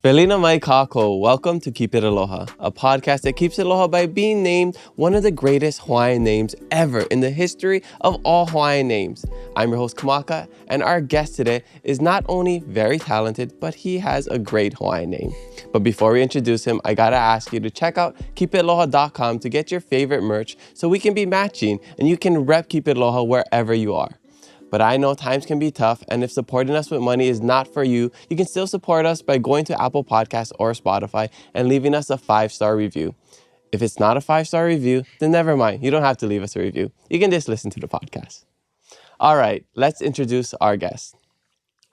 Felina mai kako, welcome to Keep It Aloha, a podcast that keeps it aloha by being named one of the greatest Hawaiian names ever in the history of all Hawaiian names. I'm your host Kamaka, and our guest today is not only very talented, but he has a great Hawaiian name. But before we introduce him, I gotta ask you to check out keepitaloha.com to get your favorite merch so we can be matching and you can rep Keep It Aloha wherever you are. But I know times can be tough, and if supporting us with money is not for you, you can still support us by going to Apple Podcasts or Spotify and leaving us a 5-star review. If it's not a 5-star review, then never mind. You don't have to leave us a review. You can just listen to the podcast. All right, let's introduce our guest.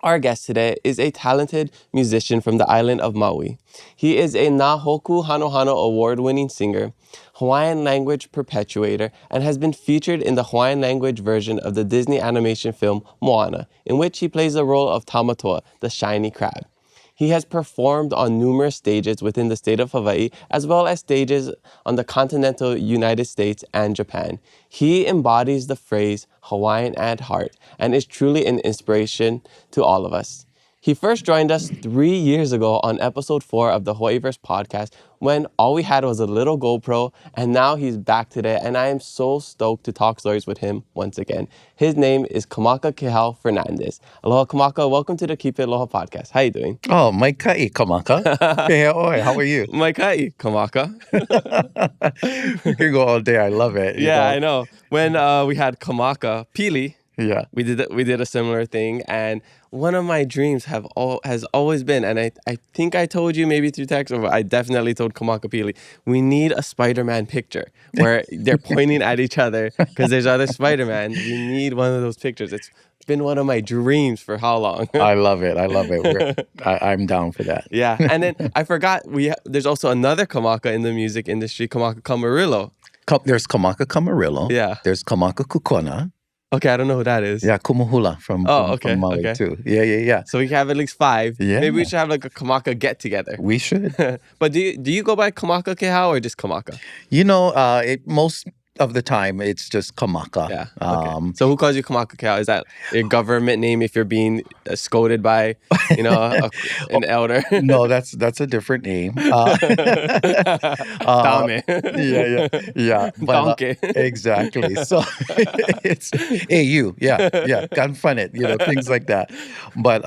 Our guest today is a talented musician from the island of Maui. He is a Nā Hōkū Hanohano award-winning singer, Hawaiian Language perpetuator, and has been featured in the Hawaiian Language version of the Disney animation film Moana, in which he plays the role of Tamatoa, the shiny crab. He has performed on numerous stages within the state of Hawaii, as well as stages on the continental United States and Japan. He embodies the phrase Hawaiian at heart and is truly an inspiration to all of us. He first joined us 3 years ago on episode 4 of the Hawaiiverse Podcast when all we had was a little GoPro, and now he's back today, and I am so stoked to talk stories with him once again. His name is Kamakakēhau Fernandez. Aloha, Kamaka. Welcome to the Keep It Aloha podcast. How you doing? Oh, mai kai, Kamaka. Hey, oi, how are you? Mai kai, Kamaka. You can go all day. I love it. I know. When we had Kamaka Pili, Yeah. we did a similar thing, and one of my dreams has always been, and I think I told you maybe through text, or I definitely told Kamaka Pili, we need a Spider-Man picture where they're pointing at each other because there's other Spider-Man. We need one of those pictures. It's been one of my dreams for how long? I love it. I'm down for that. Yeah, and then I forgot, there's also another Kamaka in the music industry, Kamaka Kamarillo. There's Kamaka Kamarillo. Yeah. There's Kamaka Kukona. Okay, I don't know who that is. Yeah, Kumuhula from Maui too. Yeah. So we have at least 5. Yeah. Maybe we should have like a Kamaka get together. We should. But do you go by Kamakakēhau or just Kamaka? Most of the time it's just Kamaka. Yeah. Okay. So who calls you Kamakakēhau? Is that your government name if you're being scolded by, an elder? No, that's a different name. Dame. Yeah. Donkey. Exactly. So it's AU. Yeah. Confront it. Things like that. But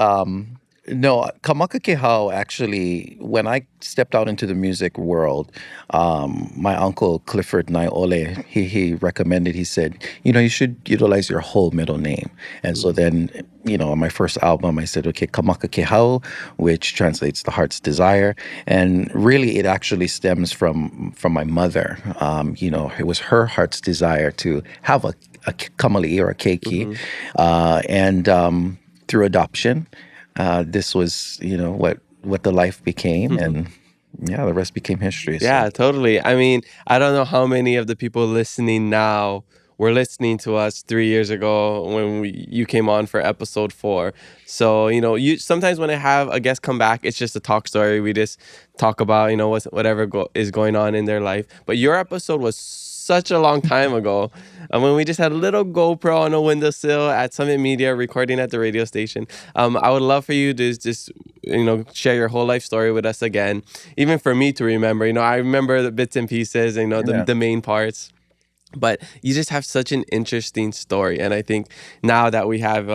no, Kamakakēhau actually, when I stepped out into the music world, my uncle Clifford Naiole, he recommended, he said, you should utilize your whole middle name. And so then, on my first album, I said, okay, Kamakakēhau, which translates the heart's desire. And really, it actually stems from my mother. It was her heart's desire to have a kamali'i or a keiki. And through adoption, this was, what the life became, and the rest became history. Yeah, totally. I mean, I don't know how many of the people listening now were listening to us 3 years ago when you came on for episode 4. So, you sometimes when I have a guest come back, it's just a talk story. We just talk about, whatever is going on in their life. But your episode was such a long time ago, when we just had a little GoPro on a windowsill at Summit Media recording at the radio station. I would love for you to just share your whole life story with us again, even for me to remember. I remember the bits and pieces, the main parts. But you just have such an interesting story. And I think now that we have,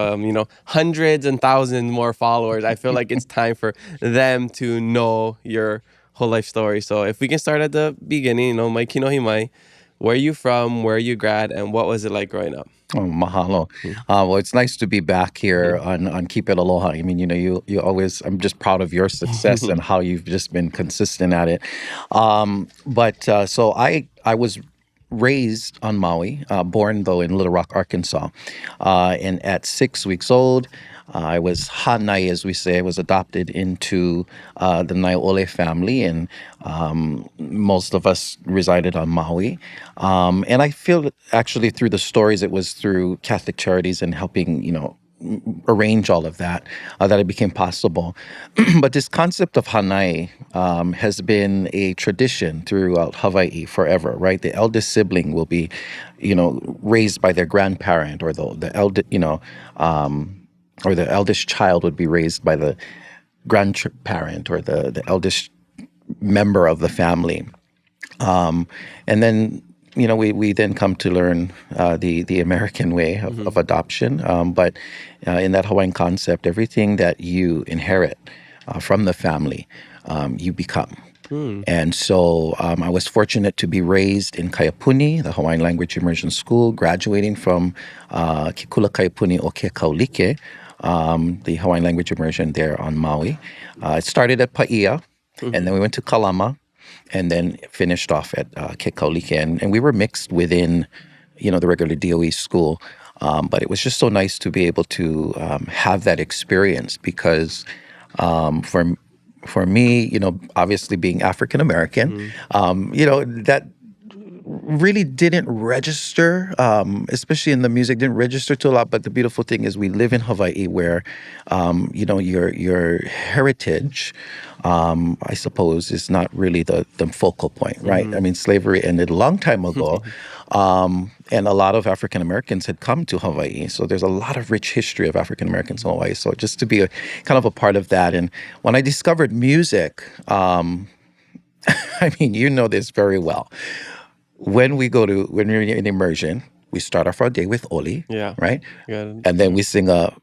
hundreds and thousands more followers, I feel like it's time for them to know your whole life story. So if we can start at the beginning, mai kino himai. Where are you from? Where are you grad? And what was it like growing up? Oh, mahalo. Well, it's nice to be back here on Keep It Aloha. I mean, you always, I'm just proud of your success and how you've just been consistent at it. So I was raised on Maui, born though in Little Rock, Arkansas. And at 6 weeks old, I was hanai, as we say. I was adopted into the Naiole family, and most of us resided on Maui. And I feel that actually through the stories, it was through Catholic Charities and helping, arrange all of that, that it became possible. But this concept of hanai has been a tradition throughout Hawaii forever, right? The eldest sibling will be, raised by their grandparent, or the eldest child would be raised by the grandparent or the eldest member of the family. And then, we then come to learn the American way of adoption. But in that Hawaiian concept, everything that you inherit from the family, you become. And so I was fortunate to be raised in Kaiapuni, the Hawaiian Language Immersion School, graduating from Kikula Kaiapuni o Ke Kaulike, the Hawaiian Language Immersion there on Maui. It started at Paia, and then we went to Kalama, and then finished off at Ke Kaulike. And we were mixed within, the regular DOE school. But it was just so nice to be able to have that experience because for me, obviously being African American, that really didn't register, especially in the music, didn't register to a lot. But the beautiful thing is we live in Hawaii where, your heritage, I suppose, is not really the focal point, right? I mean, slavery ended a long time ago. And a lot of African Americans had come to Hawaii. So there's a lot of rich history of African Americans in Hawaii. So just to be kind of a part of that. And when I discovered music, I mean, you know this very well. When we're in immersion, we start off our day with Oli, right? And then we sing a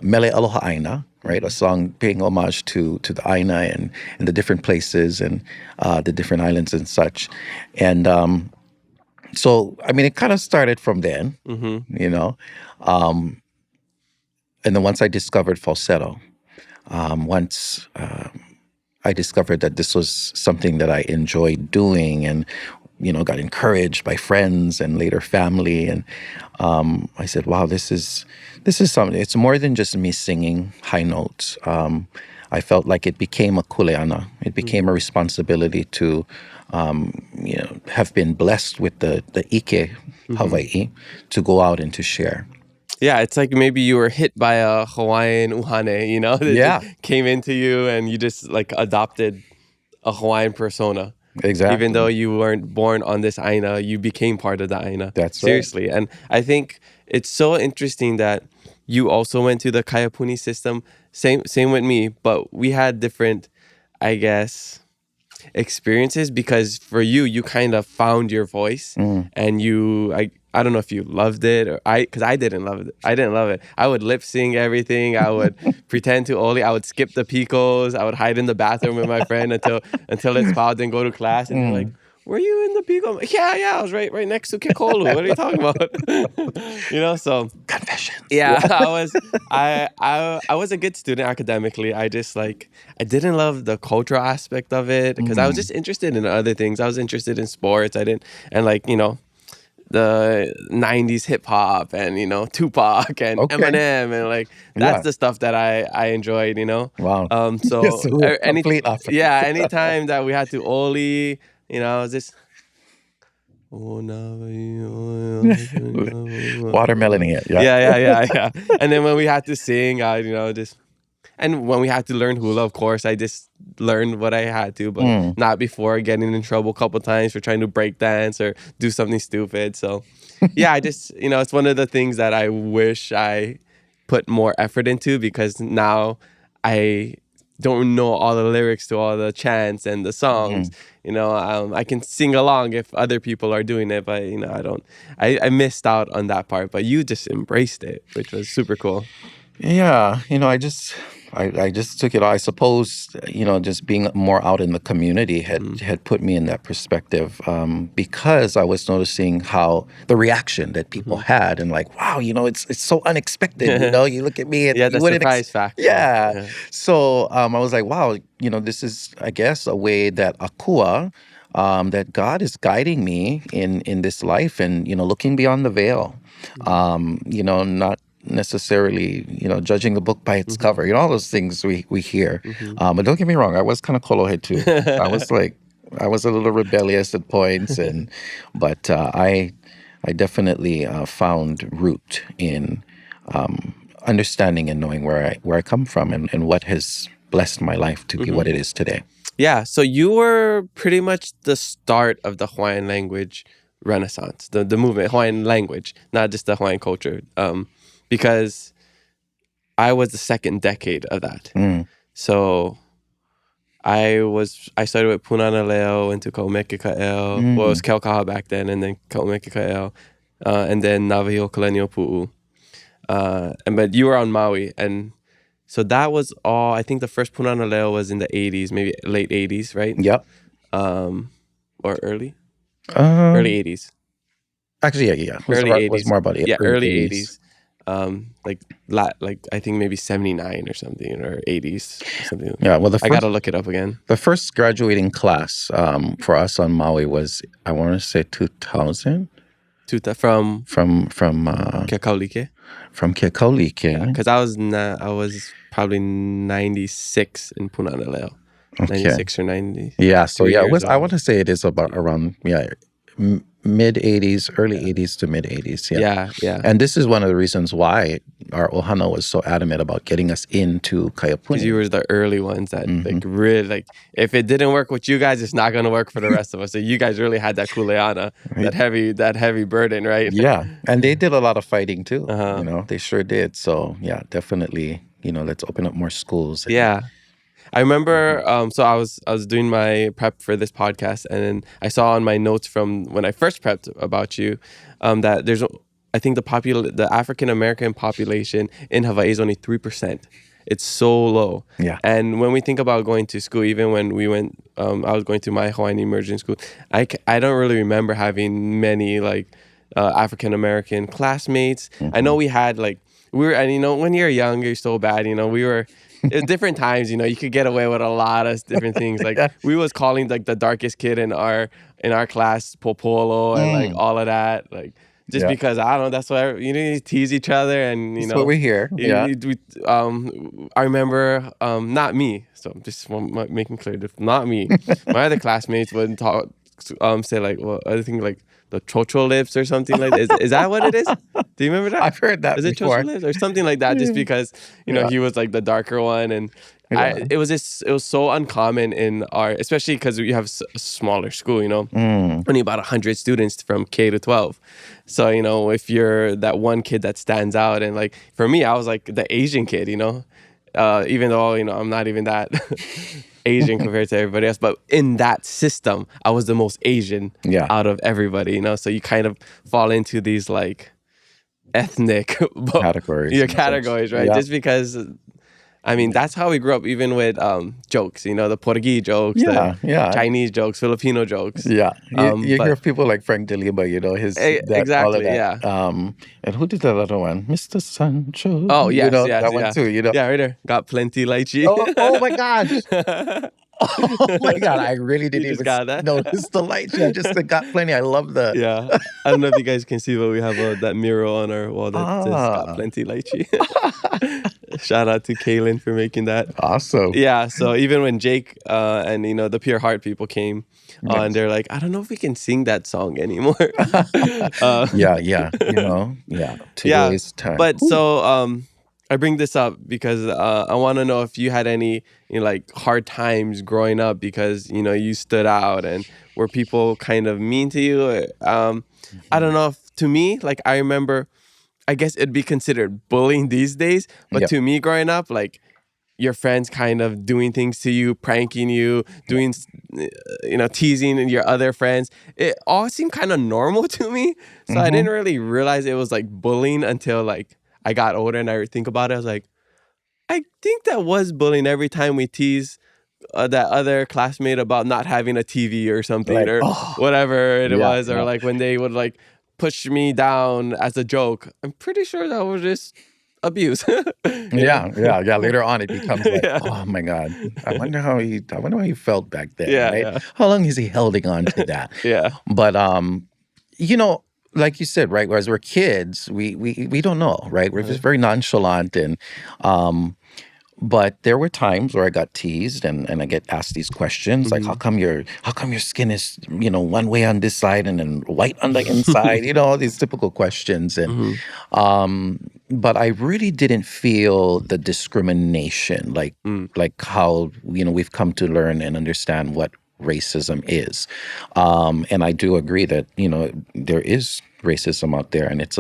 Mele Aloha Aina, right? A song paying homage to the Aina and the different places and the different islands and such. And so, I mean, it kind of started from then, and then once I discovered falsetto, once I discovered that this was something that I enjoyed doing and, got encouraged by friends and later family. And I said, wow, this is something. It's more than just me singing high notes. I felt like it became a kuleana. It became a responsibility to, have been blessed with the Ike Hawaii to go out and to share. Yeah, it's like maybe you were hit by a Hawaiian uhane, that just came into you and you just like adopted a Hawaiian persona. Exactly. Even though you weren't born on this Aina, you became part of the Aina. That's Seriously. right. And I think it's so interesting that you also went to the Kaiapuni system. Same with me, but we had different, I guess, experiences because for you kind of found your voice and I don't know if you loved it or because I didn't love it. I would lip sync everything. I would pretend to Oli. I would skip the picos. I would hide in the bathroom with my friend until it's fouled and go to class. And they're like, were you in the pico? I'm like, yeah, I was right next to Kekolu. What are you talking about? So confessions. Yeah, I was a good student academically. I just I didn't love the cultural aspect of it because I was just interested in other things. I was interested in sports. The 90s hip hop and Tupac and Eminem and that's the stuff that I enjoyed, Wow. So complete opposite. Anytime that we had to Oli, I was just watermeloning it. Yeah. And then when we had to sing, and when we had to learn hula, of course, I just learned what I had to, but not before getting in trouble a couple times for trying to break dance or do something stupid. So, yeah, I just, it's one of the things that I wish I put more effort into because now I don't know all the lyrics to all the chants and the songs. I can sing along if other people are doing it, but, I don't. I missed out on that part, but you just embraced it, which was super cool. Yeah, I just took it. I suppose, just being more out in the community had put me in that perspective because I was noticing how the reaction that people had and wow, it's so unexpected. You look at me and the surprise factor. Yeah. So I was like, wow, this is, I guess, a way that Akua, that God is guiding me in this life and, looking beyond the veil, not necessarily, judging the book by its cover, all those things we hear. But don't get me wrong, I was kind of kolohe too. I was a little rebellious at points, but I definitely found root in understanding and knowing where I come from and what has blessed my life to be what it is today. Yeah, so you were pretty much the start of the Hawaiian language renaissance, the movement, Hawaiian language, not just the Hawaiian culture. Because I was the second decade of that. So I started with Punana Leo into Kamakakēhau. Well, it was Keaukaha back then, and then Kamakakēhau, and then Nāwahio Kalenia Pu'u. But you were on Maui, and so that was all. I think the first Punana Leo was in the 80s, maybe late 80s, right? Yep. Or early 80s. Actually, yeah. Early 80s. It was more about it. Yeah, early 80s. Like I think maybe 79 or something, or 80s or something. Yeah, well, I got to look it up again. The first graduating class for us on Maui was, I want to say 2000. From Keakaulike? From Keakaulike. Because I was probably 96 in Punana Leo. Okay. 96 or 90. Yeah, so yeah, it was. I want to say it is about around mid 80s, early 80s to mid 80s. Yeah. And this is one of the reasons why our ohana was so adamant about getting us into Kaiapuni. Because you were the early ones that like really like, if it didn't work with you guys, it's not going to work for the rest of us. So you guys really had that kuleana, that heavy burden, right? Yeah, and they did a lot of fighting too. You know, they sure did. So yeah, definitely. You know, let's open up more schools. Yeah. I remember, so I was doing my prep for this podcast, and then I saw on my notes from when I first prepped about you that there's, I think the African American population in Hawaii is only 3%. It's so low. Yeah. And when we think about going to school, even when we went, I was going to my Hawaiian immersion school, I don't really remember having many like African American classmates. I know we had like, and you know, when you're young, you're so bad, you know, we were, at different times, you know, you could get away with a lot of different things. Like we was calling like the darkest kid in our class Popolo and like all of that. Like just because I don't know, that's why you tease each other, and you know, that's what we hear. I remember not me. So I'm just making clear, not me. My other classmates would talk, say like, well, I think like the chocho lips or something like that. Is that what it is? Do you remember that? I've heard that before. Is it chocho lips or something like that? Just because, you know, he was like the darker one. And it was so uncommon in our, especially because we have a smaller school, you know, only about 100 students from K to 12. So, you know, if you're that one kid that stands out, and like for me, I was like the Asian kid, you know, even though, you know, I'm not even that Asian compared to everybody else, but in that system, I was the most Asian out of everybody, you know. So you kind of fall into these like ethnic categories. Yeah, categories, right? Yeah. Just because, I mean, that's how we grew up, even with jokes, you know, the Portuguese jokes, the Chinese jokes, Filipino jokes. Yeah, you hear people like Frank DeLiba, you know, his exactly, that. And who did that other one? Mr. Sancho. Oh, yes, you know, yes, that one too, you know. Yeah, right there. Got plenty lychee. Oh my gosh. Oh my God, I really didn't even notice the light. I just got plenty. I love the... Yeah. I don't know if you guys can see, but we have that mural on our wall that says got plenty lychee. Shout out to Kaylin for making that. Awesome. Yeah, so even when Jake and, you know, the Pure Heart people came on, they're like, I don't know if we can sing that song anymore. You know, today's time. But so... I bring this up because I want to know if you had any, you know, like hard times growing up because, you know, you stood out, and were people kind of mean to you? I don't know if, to me, like I remember, I guess it'd be considered bullying these days, but to me growing up, like your friends kind of doing things to you, pranking you, doing, you know, teasing your other friends. It all seemed kind of normal to me. So I didn't really realize it was like bullying until like I got older and I think about it. I was like, I think that was bullying every time we tease that other classmate about not having a TV or something, like, or whatever it was, or like when they would like push me down as a joke. I'm pretty sure that was just abuse. Later on, it becomes like, oh my God, I wonder how he felt back then. Right? How long is he holding on to that? But you know, like you said, right? Whereas we're kids, we don't know, right? We're just very nonchalant, and but there were times where I got teased and I get asked these questions like, how come your skin is, you know, one way on this side and then white on the inside? You know, all these typical questions, and but I really didn't feel the discrimination like how, you know, we've come to learn and understand what racism is. And I do agree that, there is racism out there, and it's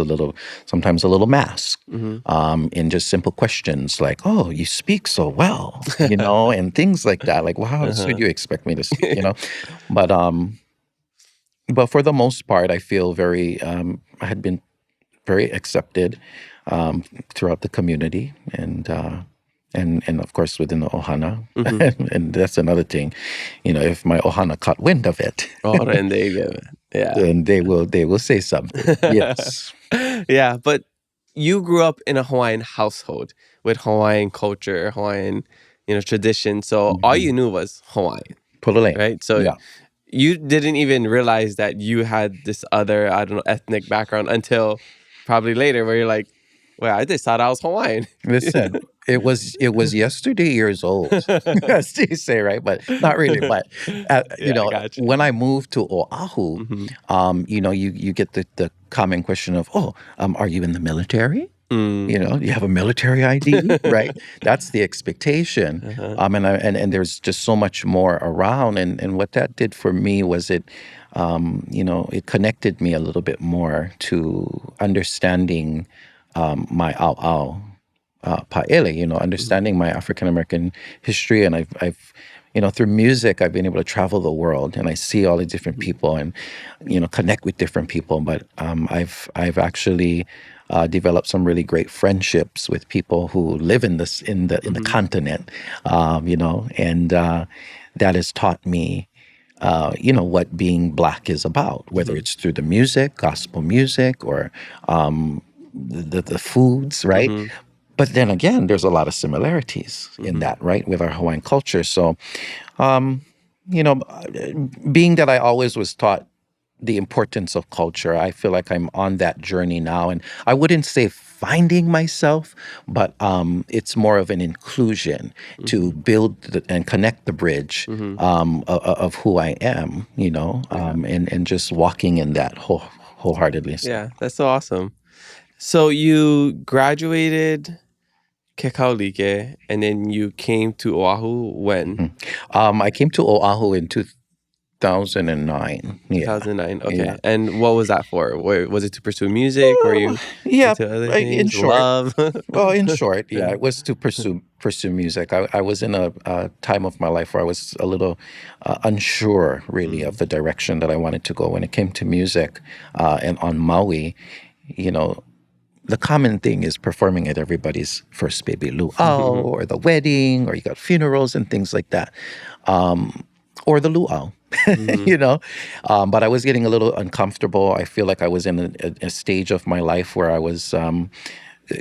sometimes a little masked in just simple questions like, oh, you speak so well, and things like that. Like, well, how else would you expect me to speak, But for the most part, I feel I had been very accepted throughout the community, and of course within the ohana. And that's another thing, if my ohana caught wind of it, then they get it. Yeah. then they will say something. Yes. Yeah, but you grew up in a Hawaiian household with Hawaiian culture, Hawaiian, tradition. So all you knew was Hawaiian, Pololei. right? So Yeah. you didn't even realize that you had this other, I don't know, ethnic background until probably later, where you're like, well, I just thought I was Hawaiian. Listen, it was yesterday years old, as they say, right? But not really. But Gotcha. when I moved to Oahu, you get the common question of, are you in the military? You have a military ID, right? That's the expectation. And there's just so much more around. And what that did for me was it connected me a little bit more to understanding my ao pa'ele, understanding my African American history. And I've through music, I've been able to travel the world, and I see all the different people and connect with different people. But I've actually developed some really great friendships with people who live in the continent, and that has taught me what being Black is about, whether it's through the music, gospel music, or the foods, right? But then again, there's a lot of similarities in that, right, with our Hawaiian culture. So, being that I always was taught the importance of culture, I feel like I'm on that journey now. And I wouldn't say finding myself, but it's more of an inclusion to build and connect the bridge of who I am, and just walking in that wholeheartedly. So. Yeah, that's so awesome. So you graduated Kekaulike, and then you came to Oahu when? I came to Oahu in 2009. 2009. Okay. Yeah. And what was that for? Was it to pursue music? Were you into other things? In short. Love? Well, in short, it was to pursue music. I was in a time of my life where I was a little unsure, really, of the direction that I wanted to go when it came to music. And on Maui, the common thing is performing at everybody's first baby luau or the wedding, or you got funerals and things like that, or the luau, But I was getting a little uncomfortable. I feel like I was in a stage of my life where I was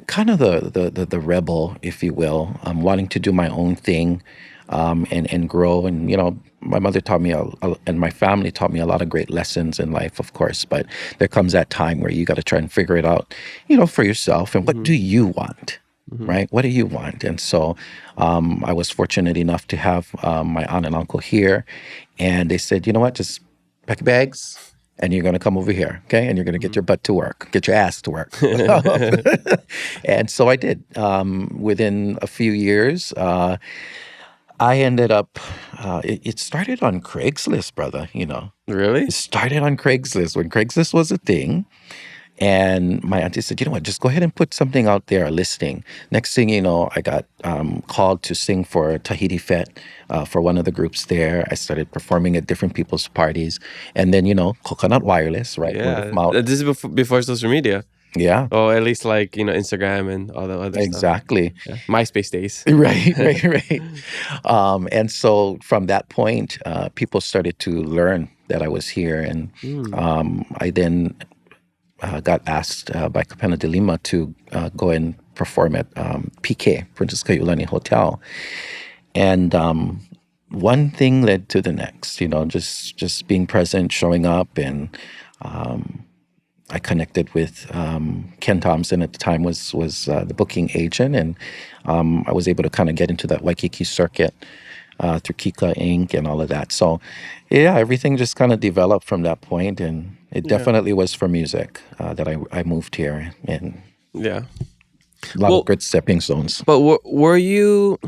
kind of the rebel, if you will, wanting to do my own thing and grow. And, my mother taught me and my family taught me a lot of great lessons in life, of course. But there comes that time where you got to try and figure it out, for yourself. And what do you want? Right? What do you want? And so I was fortunate enough to have my aunt and uncle here. And they said, you know what, just pack your bags and you're going to come over here, okay? And you're going to get your butt to work, get your ass to work. And so I did. Within a few years, I ended up, it started on Craigslist, brother, Really? It started on Craigslist when Craigslist was a thing. And my auntie said, you know what, just go ahead and put something out there, a listing. Next thing you know, I got called to sing for Tahiti Fete for one of the groups there. I started performing at different people's parties. And then, Coconut Wireless, right? Yeah. This is before social media. Yeah. Oh, at least like, Instagram and all the other Exactly. stuff. Yeah. MySpace days. Right. And so from that point, people started to learn that I was here. And I then got asked by Kapena de Lima to go and perform at PK, Princess Kaiulani Hotel. And one thing led to the next, just being present, showing up. And I connected with Ken Thompson at the time was the booking agent. And I was able to kind of get into that Waikiki circuit through Kika Inc. and all of that. So, yeah, everything just kind of developed from that point. And it definitely was for music that I moved here. And yeah, a lot of good stepping stones. But were you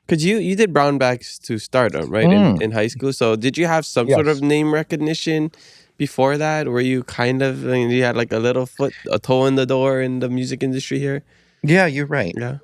Because you did brown bags to stardom, right, in high school. So did you have some sort of Yes. name recognition before that? Were you kind of, you had like a toe in the door in the music industry here? Yeah, you're right. Yeah.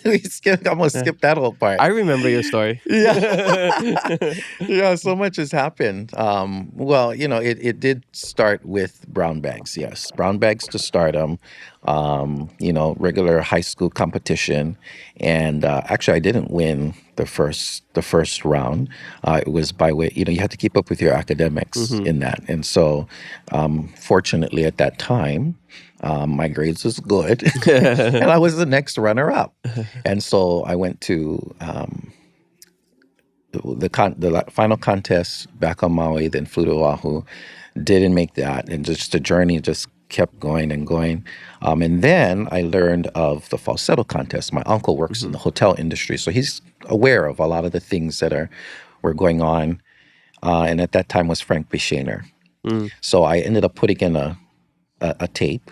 We almost Yeah. skipped that whole part. I remember your story. Yeah. Yeah, so much has happened. Well, it did start with brown bags, yes. Brown bags to stardom, regular high school competition. And actually, I didn't win the first round. It was by way, you had to keep up with your academics in that. And so, fortunately, at that time, my grades was good, and I was the next runner-up. And so I went to the final contest back on Maui, then flew to Oahu. Didn't make that, and just the journey just kept going and going. And then I learned of the falsetto contest. My uncle works in the hotel industry, so he's aware of a lot of the things that were going on. And at that time was Frank Bishaner. So I ended up putting in a tape.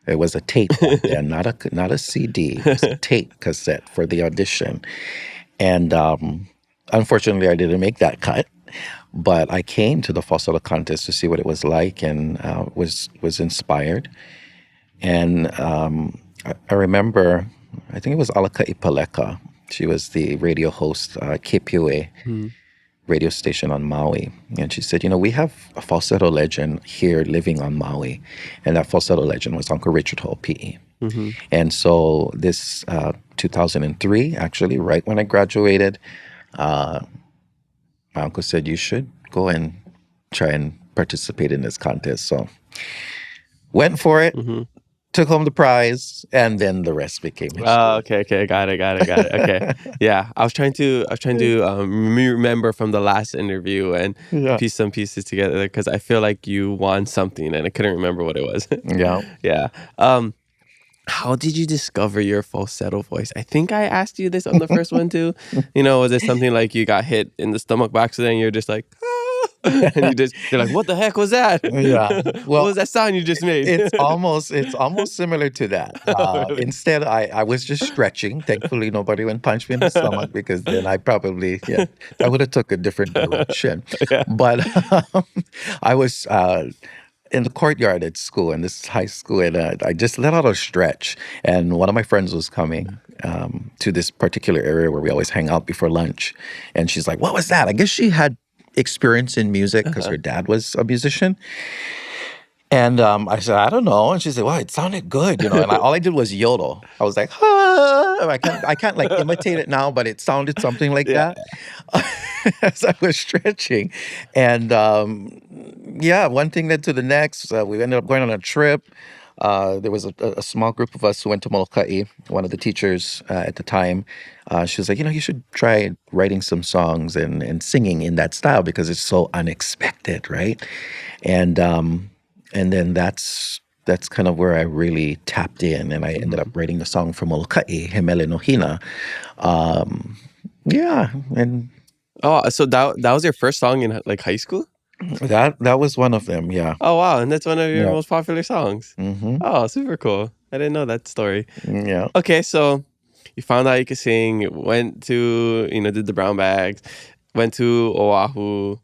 It was a tape back then, not a CD. It was a tape cassette for the audition. And unfortunately, I didn't make that cut. But I came to the falsetto contest to see what it was like, and was inspired. And I remember, I think it was Alaka'i Paleka. She was the radio host, KPOA radio station on Maui. And she said, we have a falsetto legend here living on Maui. And that falsetto legend was Uncle Richard Hall, PE. And so this 2003, actually, right when I graduated, my uncle said, you should go and try and participate in this contest. So went for it, took home the prize, and then the rest became history. Oh, okay. Got it. Okay. Yeah. I was trying to remember from the last interview and piece some pieces together, because I feel like you won something and I couldn't remember what it was. Yeah. Yeah. How did you discover your falsetto voice? I think I asked you this on the first one too. Was it something like you got hit in the stomach by accident and you're just like, and you're like, what the heck was that? Yeah. Well, what was that sound you just made? It's almost similar to that. Really? Instead, I was just stretching. Thankfully, nobody went punch me in the stomach, because then I probably, I would have took a different direction. Yeah. But I was in the courtyard at school, and this is high school, and I just let out a stretch. And one of my friends was coming to this particular area where we always hang out before lunch. And she's like, what was that? I guess she had experience in music because her dad was a musician. And I said, I don't know. And she said, well, it sounded good, and all I did was yodel. I was like, I can't like imitate it now, but it sounded something like that as I was stretching. And one thing led to the next. We ended up going on a trip. There was a small group of us who went to Molokai. One of the teachers at the time, she was like, you should try writing some songs and singing in that style, because it's so unexpected, right? And then that's kind of where I really tapped in, and I ended up writing the song for Molokai, Hemele no Hina. And so that was your first song in like high school? that was one of them, yeah. Oh wow, and that's one of your Yeah. most popular songs. Mm-hmm. Oh, super cool. I didn't know that story. Yeah. Okay, so you found out you could sing, went to, did the brown bags, went to Oahu.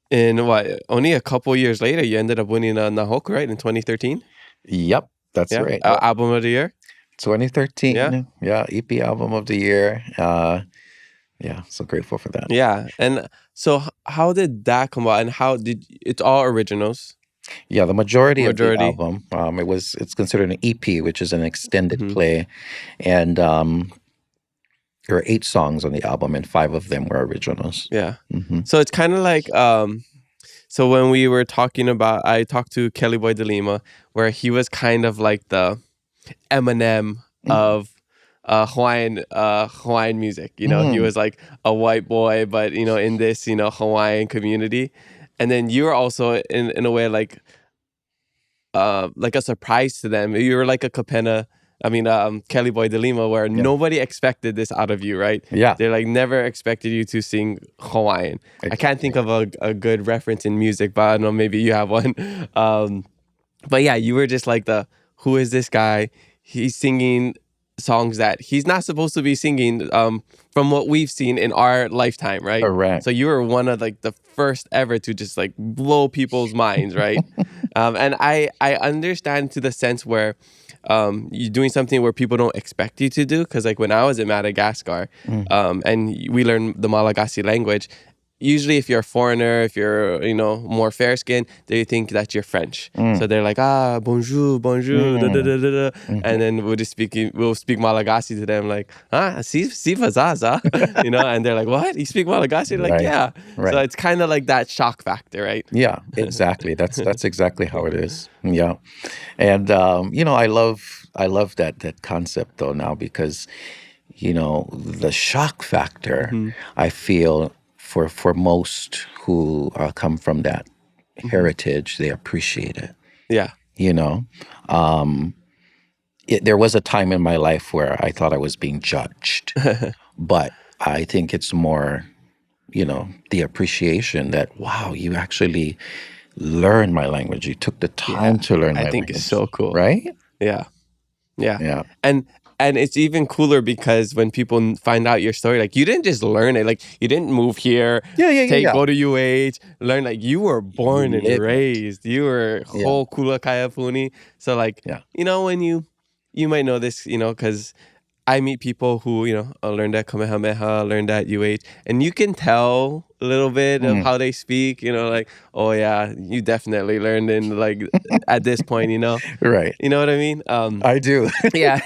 And only a couple years later, you ended up winning a Nā Hōkū, right, in 2013? Yep, that's right. Album of the year? 2013. Yeah, EP album of the year. So grateful for that. Yeah, and so how did that come about, and it's all originals? Yeah, the majority of the album. It's considered an EP, which is an extended play, and there were 8 songs on the album, and 5 of them were originals. Yeah. So it's kind of like, so when we were I talked to Kelly Boy de Lima, where he was kind of like the Eminem of Hawaiian music. He was like a white boy, but in this Hawaiian community. And then you were also in a way like a surprise to them. You were like a Kelly Boy de Lima, where nobody expected this out of you, right? Yeah. They're like never expected you to sing Hawaiian. I can't think of a good reference in music, but I don't know, maybe you have one. But yeah, you were just like who is this guy? He's singing songs that he's not supposed to be singing from what we've seen in our lifetime, right? Correct. So you were one of like the first ever to just like blow people's minds, right? And I understand to the sense where you're doing something where people don't expect you to do, because like when I was in Madagascar and we learned the Malagasy language, usually if you're a foreigner, if you're, more fair skinned, they think that you're French. So they're like, bonjour, da, da, da, da, da. And then we'll speak Malagasy to them like, si fazaza, and they're like, what? You speak Malagasy? Like, Right. yeah. Right. So it's kind of like that shock factor, right? Yeah, exactly. That's exactly how it is. Yeah. And I love that concept though now, because the shock factor, I feel for most who come from that heritage, they appreciate it. Yeah. There was a time in my life where I thought I was being judged, but I think it's more, the appreciation that, wow, you actually learned my language. You took the time to learn my language. I think it's so cool. Right? Yeah. Yeah. And it's even cooler because when people find out your story, like you didn't just learn it, like you didn't move here, go to UH, learn, like you were born and raised. You were Hōkū Hanohano. So like, when you might know this, because I meet people who, learned at Kamehameha, learned at UH, and you can tell a little bit of how they speak, like, oh yeah, you definitely learned in like at this point, Right. You know what I mean? I do. Yeah.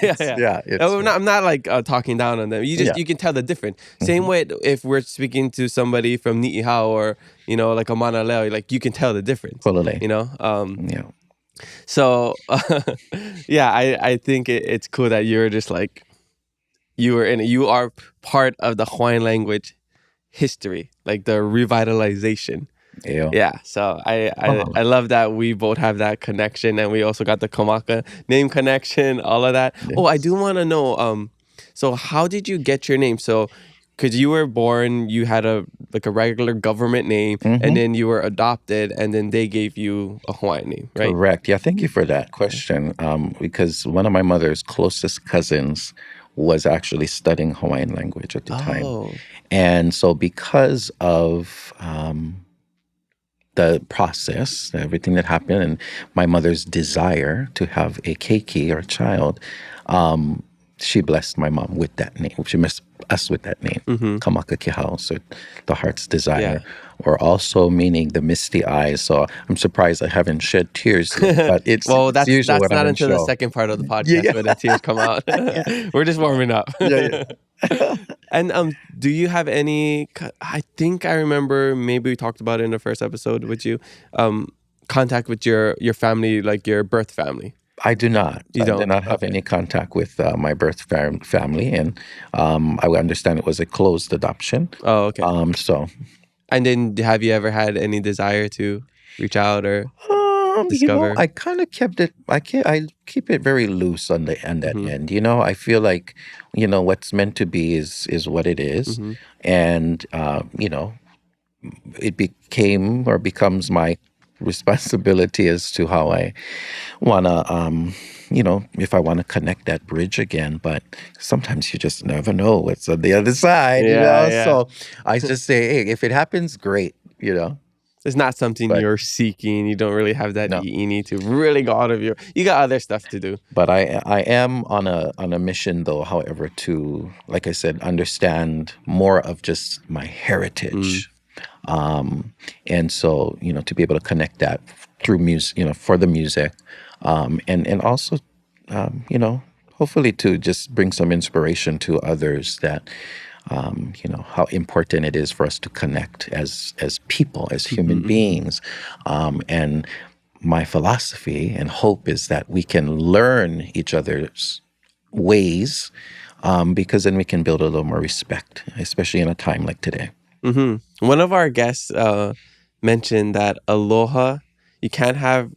I'm not like talking down on them. You can tell the difference. Same way if we're speaking to somebody from Ni'ihau or, like a Manaleo, like you can tell the difference. Totally. Yeah. So, I think it's cool that you're just like, you are part of the Hawaiian language history, like the revitalization. Yeah. So I love that we both have that connection, and we also got the Kamaka name connection, all of that. Yes. Oh, I do want to know, so how did you get your name? So, because you were born, you had a regular government name, and then you were adopted, and then they gave you a Hawaiian name, right? Correct. Yeah, thank you for that question. Because one of my mother's closest cousins was actually studying Hawaiian language at the time. And so because of the process, everything that happened, and my mother's desire to have a keiki or a child, she blessed my mom with that name. She blessed us with that name, Kamakakēhau, so the heart's desire, or also meaning the misty eyes. So I'm surprised I haven't shed tears yet, but it's that's usually not what until the second part of the podcast where the tears come out. We're just warming up. And do you have any? I think I remember maybe we talked about it in the first episode with you. Contact with your family, like your birth family. I do not. You don't? I do not have any contact with my birth family, and I understand it was a closed adoption. Oh, okay. So. And then, have you ever had any desire to reach out or discover? I kind of kept it. I keep it very loose on that end. I feel like what's meant to be is what it is, and it became or becomes my responsibility as to how I want to, if I want to connect that bridge again. But sometimes you just never know what's on the other side, So I just say, hey, if it happens, great, It's not something you're seeking. You don't really have that need to really go out of you got other stuff to do. But I am on a mission, though, however, to, like I said, understand more of just my heritage. And so, to be able to connect that through music, for the music, and also, hopefully to just bring some inspiration to others that, how important it is for us to connect as people, as human beings. And my philosophy and hope is that we can learn each other's ways, because then we can build a little more respect, especially in a time like today. One of our guests mentioned that aloha, you can't have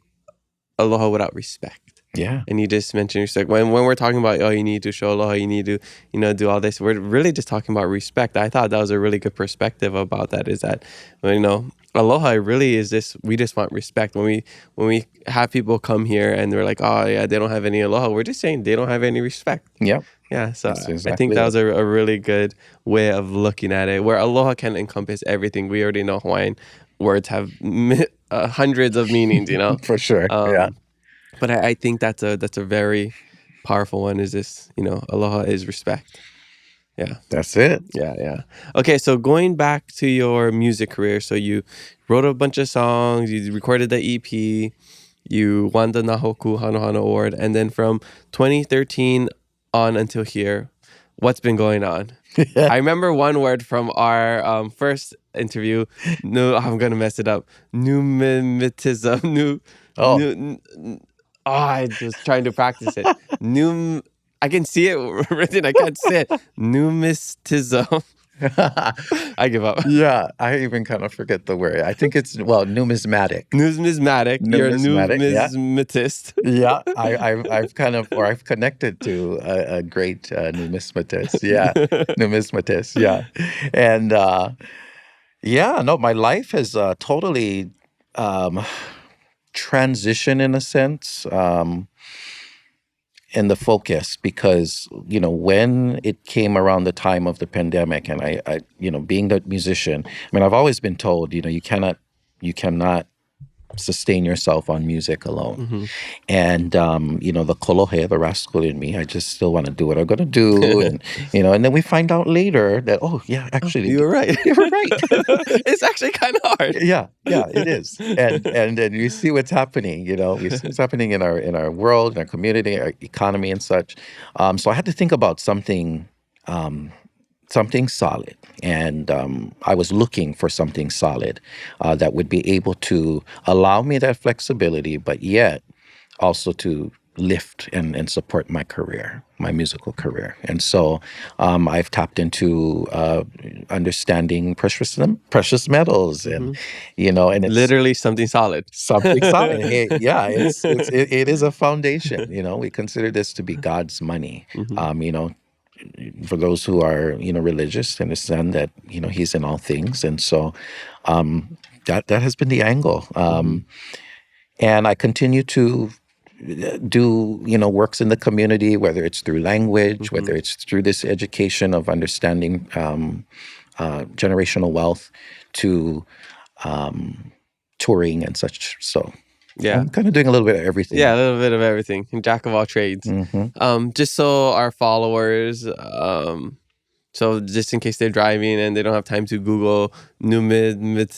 aloha without respect. Yeah. And you just mentioned respect. When we're talking about, oh, you need to show aloha, you need to, do all this, we're really just talking about respect. I thought that was a really good perspective about that, is that, aloha really is this, we just want respect. When we have people come here and they're like, oh, yeah, they don't have any aloha, we're just saying they don't have any respect. Yeah. Yeah, so That's I exactly think that it. was a really good way of looking at it, where aloha can encompass everything. We already know Hawaiian words have hundreds of meanings, For sure. Yeah. But I think that's a very powerful one, is this, aloha is respect. Yeah. That's it. Yeah. Okay, so going back to your music career, so you wrote a bunch of songs, you recorded the EP, you won the Nā Hōkū Hanohano Award, and then from 2013 on until here, what's been going on? I remember one word from our first interview. No, I'm gonna mess it up. Numismatism. I was trying to practice it. I can see it written. I can't say it. Numismatism. I give up. Yeah, I even kind of forget the word. I think it's, numismatic. Numismatic. You're a numismatist. Yeah, I've connected to a great numismatist. Yeah, numismatist. Yeah, and my life has totally transitioned in a sense. In the focus, because when it came around the time of the pandemic, and I being the musician, I've always been told you cannot sustain yourself on music alone. Mm-hmm. And the kolohe, the rascal in me, I just still want to do what I'm going to do, and and then we find out later that actually you were right. You were right. It's actually kind of hard. Yeah, it is. And then you see what's happening. We see what's happening in our world, in our community, our economy, and such. So I had to think about something solid, and I was looking for something solid that would be able to allow me that flexibility, but yet also to lift and support my career, my musical career. And so I've tapped into understanding precious metals, and and it's literally something solid. Something solid. It is a foundation. We consider this to be God's money. Mm-hmm. For those who are religious, understand that He's in all things, and so that has been the angle. And I continue to do works in the community, whether it's through language, Mm-hmm. whether it's through this education of understanding generational wealth, to touring and such. So yeah, I'm kind of doing a little bit of everything. Yeah, a little bit of everything. Jack of all trades. Mm-hmm. Just so our followers, so just in case they're driving and they don't have time to Google numismatic,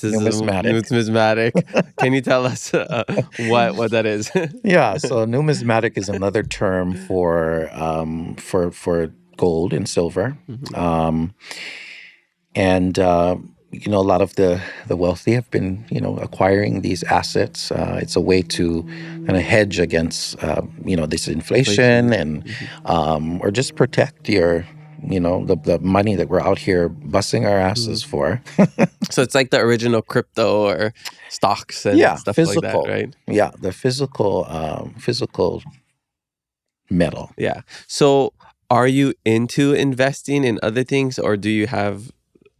can you tell us what that is? Yeah, so numismatic is another term for gold and silver. Mm-hmm. And a lot of the wealthy have been acquiring these assets. It's a way to kind of hedge against this inflation, and or just protect your the money that we're out here busting our asses for. So it's like the original crypto or stocks and stuff physical, like that, right? Yeah, the physical metal. Yeah. So are you into investing in other things, or do you have,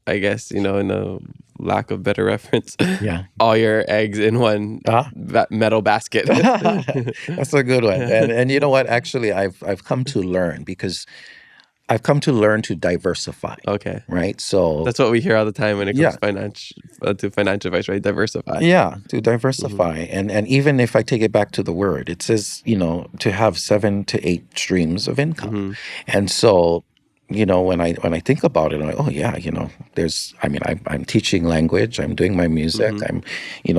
I guess, in a lack of better reference, all your eggs in one metal basket? That's a good one. And you know what? Actually, I've come to learn, because I've come to learn to diversify. Okay. Right? So that's what we hear all the time when it comes to financial advice, right? Diversify. Yeah, to diversify. Mm-hmm. And even if I take it back to the word, it says, to have 7 to 8 streams of income. Mm-hmm. And so, when I think about it, I'm like, I'm teaching language, I'm doing my music, I'm,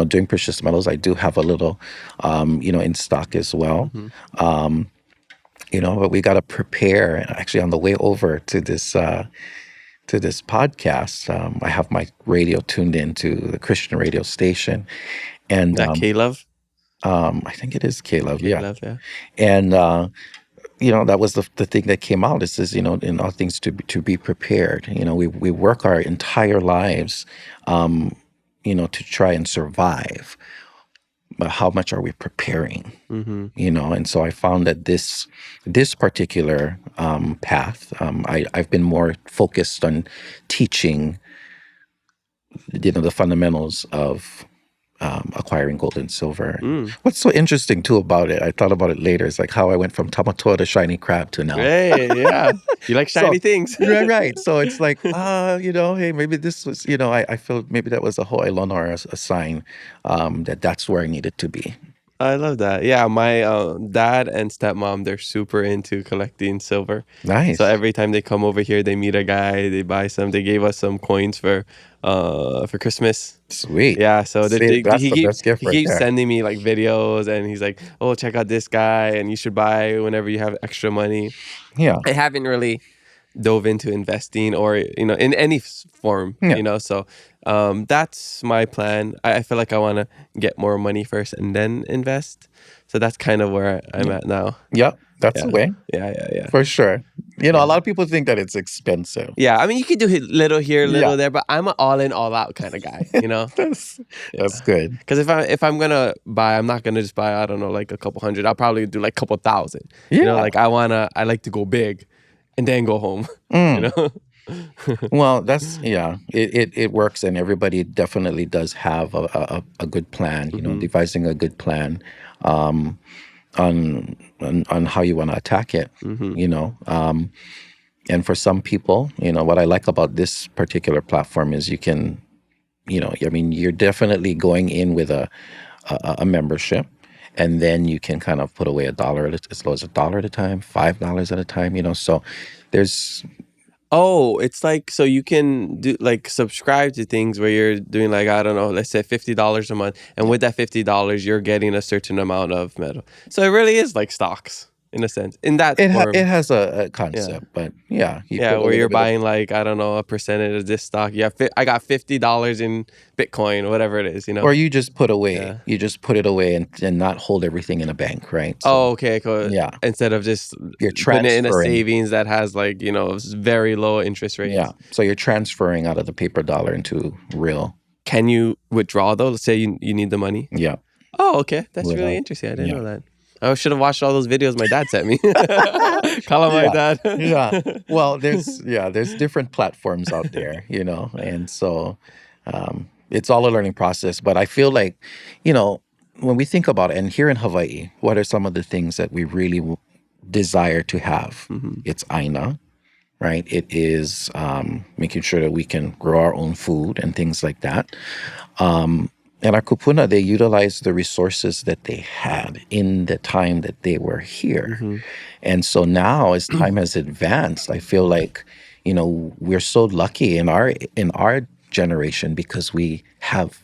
doing precious metals. I do have a little, in stock as well. Mm-hmm. But we got to prepare. Actually, on the way over to this podcast, I have my radio tuned into the Christian radio station, and that K-Love. I think it is K-Love. K-Love, yeah. And that was the thing that came out. It says, in all things to be prepared. We work our entire lives, to try and survive. but how much are we preparing? Mm-hmm. You know, and so I found that this particular path, I've been more focused on teaching, the fundamentals of acquiring gold and silver. What's so interesting too about it, I thought about it later, is like how I went from Tamatoa to shiny crab to now. Hey, yeah. You like shiny things. Right. So it's like, hey, maybe this was, I feel maybe that was a ho'ailona or a sign that's where I needed to be. I love that. Yeah, my dad and stepmom, they're super into collecting silver. Nice. So every time they come over here, they meet a guy, they buy some. They gave us some coins for Christmas. Sweet. Yeah, so That's the best gift he right keeps there. sending me like videos, and he's like, "Oh, check out this guy, and you should buy whenever you have extra money." Yeah. I haven't really dove into investing or in any form, so that's my plan. I feel like I want to get more money first and then invest, so that's kind of where I'm at now. Yep, that's the way. Yeah, For sure. A lot of people think that it's expensive. yeah. I mean, you could do little here, little there, but I'm an all in, all out kind of guy. That's good. Because if I'm gonna buy, I'm not gonna just buy, I don't know, like a couple hundred. I'll probably do like a couple thousand. Yeah. I like to go big and then go home. Well, it works, and everybody definitely does have a good plan, devising a good plan on how you want to attack it, and for some people, what I like about this particular platform is you can, you're definitely going in with a membership. And then you can kind of put away $1 as low as $1 at a time, $5 at a time, so there's... Oh, it's like, so you can do like subscribe to things where you're doing like, I don't know, let's say $50 a month. And with that $50, you're getting a certain amount of metal. So it really is like stocks in a sense. In that form. It has a concept, but yeah. Where you're buying like, I don't know, a percentage of this stock. I got $50 in Bitcoin or whatever it is, Or you just put away, you just put it away and not hold everything in a bank, right? So, okay, cool. Yeah. Instead of just you're putting it in a transferring. savings that has like, very low interest rates. Yeah. So you're transferring out of the paper dollar into real. Can you withdraw though? Let's say you need the money. Yeah. Oh, okay. That's really interesting. I didn't know that. I should have watched all those videos my dad sent me. Call him my dad. Yeah. Well, there's different platforms out there, and so it's all a learning process. But I feel like, when we think about it, and here in Hawaii, what are some of the things that we really desire to have? Mm-hmm. It's aina, right? It is making sure that we can grow our own food and things like that. And our kupuna, they utilized the resources that they had in the time that they were here. Mm-hmm. And so now, as time has advanced, I feel like, we're so lucky in our generation because we have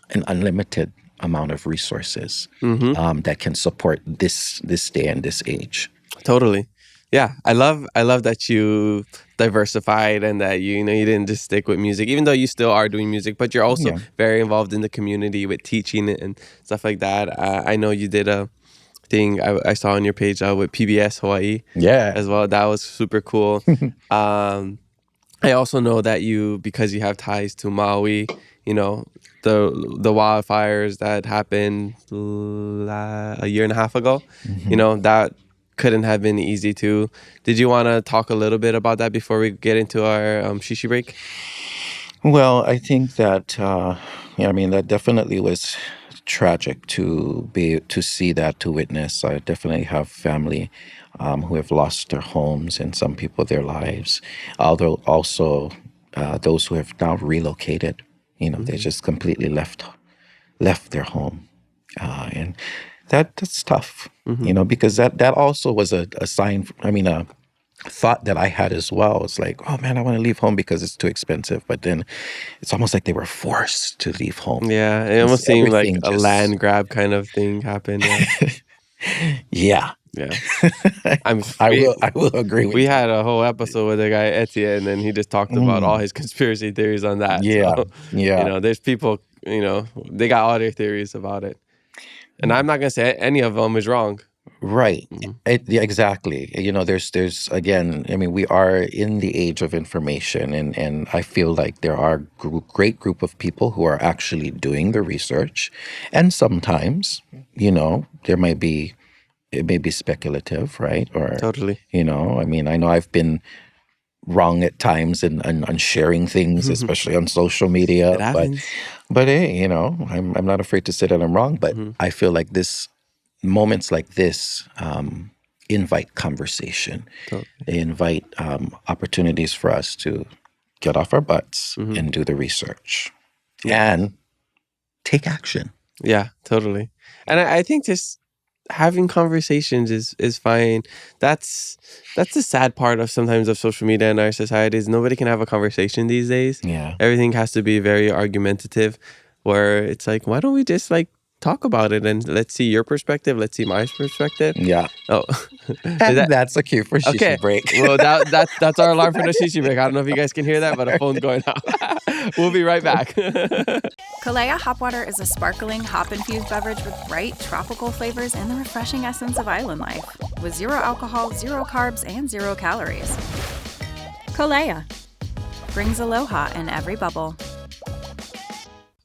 an unlimited amount of resources that can support this day and this age. Totally. Yeah, I love that you diversified and that you didn't just stick with music, even though you still are doing music, but you're also very involved in the community with teaching it and stuff like that. I know you did a thing I saw on your page with PBS Hawaii, as well. That was super cool. I also know that because you have ties to Maui, the wildfires that happened a year and a half ago, that couldn't have been easy too. Did you want to talk a little bit about that before we get into our shishi break? Well, I think that that definitely was tragic to see that, to witness. I definitely have family who have lost their homes and some people their lives. Although also those who have now relocated, they just completely left their home, and that's tough, because that also was a sign. A thought that I had as well. It's like, oh man, I want to leave home because it's too expensive. But then it's almost like they were forced to leave home. Yeah, it almost seemed like a land grab kind of thing happened. Yeah. I will agree with you. We had a whole episode with the guy Etienne, and then he just talked about all his conspiracy theories on that. Yeah. So, there's people, they got all their theories about it. And I'm not going to say any of them is wrong. Right. Yeah, exactly. There's again, I mean, we are in the age of information, and I feel like there are great group of people who are actually doing the research, and sometimes, it may be speculative, right? Or, Totally. I mean, I know I've been wrong at times in sharing things, especially on social media, It happens. but hey, I'm not afraid to say that I'm wrong, but I feel like moments like this invite conversation. Totally. They invite opportunities for us to get off our butts and do the research and take action. Yeah, totally. And I think just having conversations is fine. That's the sad part of sometimes of social media in our society is nobody can have a conversation these days. Yeah. Everything has to be very argumentative, where it's like, why don't we just like talk about it and let's see your perspective, let's see my perspective. Yeah. Oh, And that's a cue for shishi break. Well, that's our alarm for the shishi break. I don't know if you guys can hear that, but a phone's going off. We'll be right back. Kalea Hop Water is a sparkling, hop-infused beverage with bright, tropical flavors and the refreshing essence of island life. With 0 alcohol, 0 carbs, and 0 calories. Kalea brings aloha in every bubble.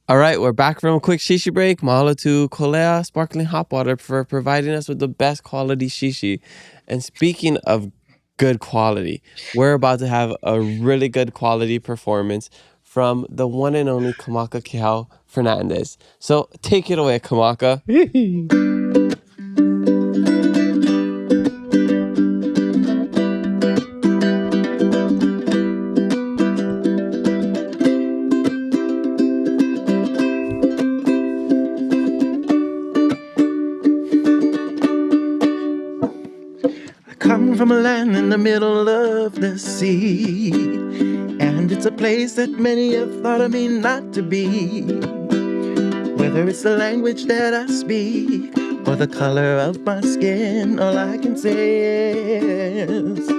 All right, we're back from a quick shishi break. Mahalo to Kolea Sparkling Hop Water for providing us with the best quality shishi. And speaking of good quality, we're about to have a really good quality performance from the one and only Kamakakēhau Fernandez. So take it away, Kamaka. Come from a land in the middle of the sea, and it's a place that many have thought of me not to be. Whether it's the language that I speak or the color of my skin, all I can say is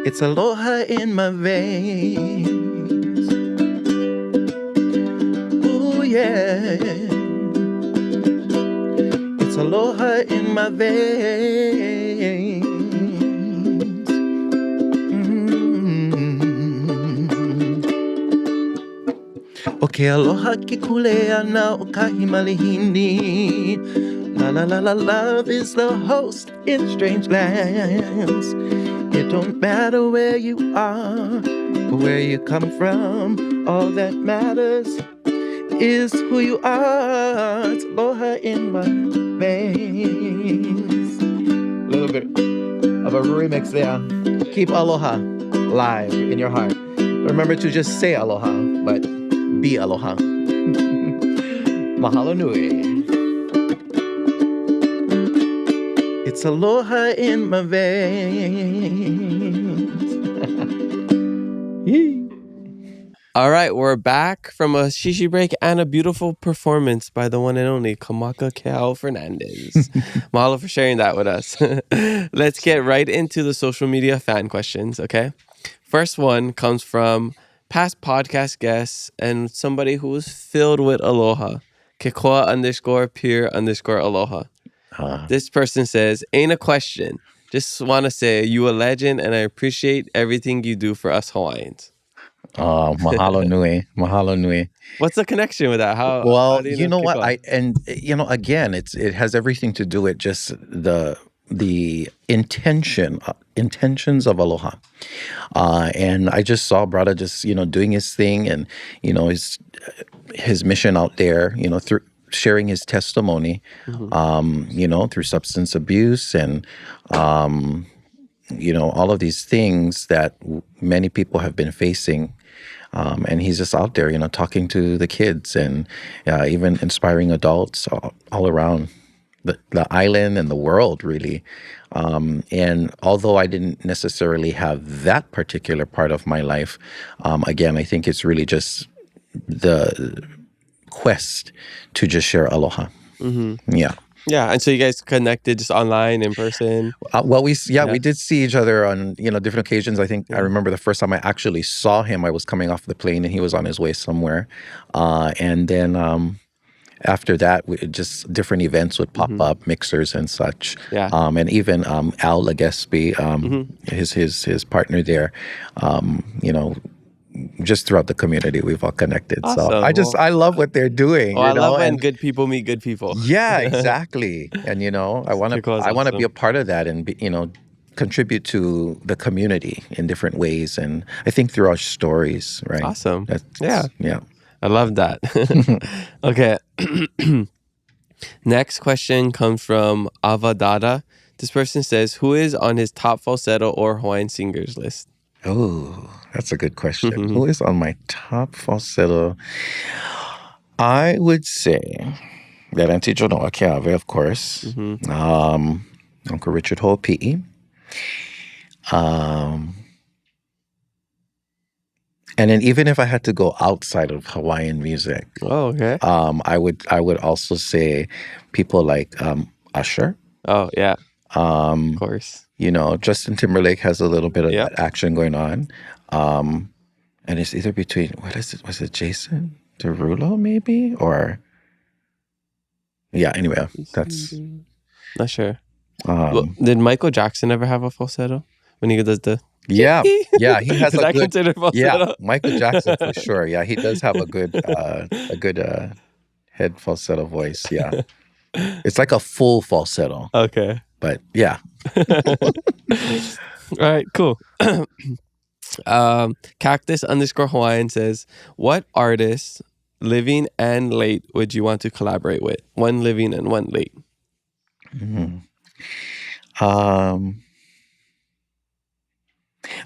it's aloha in my veins. Ooh, yeah. It's aloha in my veins. Okay, aloha ke kulea na o kahi malihini. La la la la, love is the host in strange lands. It don't matter where you are or where you come from. All that matters is who you are. It's aloha in my veins. A little bit of a remix there. Keep aloha live in your heart. Remember to just say aloha, but be aloha. Mahalo nui. It's aloha in my veins. All right, we're back from a shishi break and a beautiful performance by the one and only Kamakakēhau Fernandez. Mahalo for sharing that with us. Let's get right into the social media fan questions, okay? First one comes from past podcast guests and somebody who was filled with aloha. Kekoa_pure_aloha. This person says, ain't a question. Just want to say you a legend and I appreciate everything you do for us Hawaiians. Mahalo nui. Mahalo nui. What's the connection with that? How do you know what? Kekoa? Again, it has everything to do with just the intentions of aloha. And I just saw Brada just, doing his thing and, his mission out there, through sharing his testimony, through substance abuse and, all of these things that many people have been facing. And he's just out there, talking to the kids and even inspiring adults all around the island and the world, really. And although I didn't necessarily have that particular part of my life, again, I think it's really just the quest to just share aloha. Yeah. Yeah, and so you guys connected just online, in person? We did see each other on, different occasions. I think I remember the first time I actually saw him, I was coming off the plane and he was on his way somewhere. And then after that, just different events would pop up, mixers and such. Yeah. And even Al Legespi, his partner there, just throughout the community, we've all connected. Awesome. So I love what they're doing. I love when good people meet good people. Yeah, exactly. And I want to be a part of that and contribute to the community in different ways. And I think through our stories, right? Awesome. Yeah. I love that. Okay. Next question comes from Avadada. This person says, who is on his top falsetto or Hawaiian singers list? Oh, that's a good question. Who is on my top falsetto? I would say that Auntie Jonoa Keave, of course. Uncle Richard Ho'opi'i. And then even if I had to go outside of Hawaiian music, I would also say people like Usher. Oh, yeah. Of course. Justin Timberlake has a little bit of that action going on. And it's either between, was it Jason Derulo maybe? Or, yeah, anyway, that's... Not sure. Did Michael Jackson ever have a falsetto? When he does the... Yeah, he has a good... falsetto? Yeah, Michael Jackson for sure. Yeah, he does have a good head falsetto voice, yeah. It's like a full falsetto. Okay. But yeah. All right, cool. Cactus_Hawaiian says, what artists, living and late, would you want to collaborate with? One living and one late.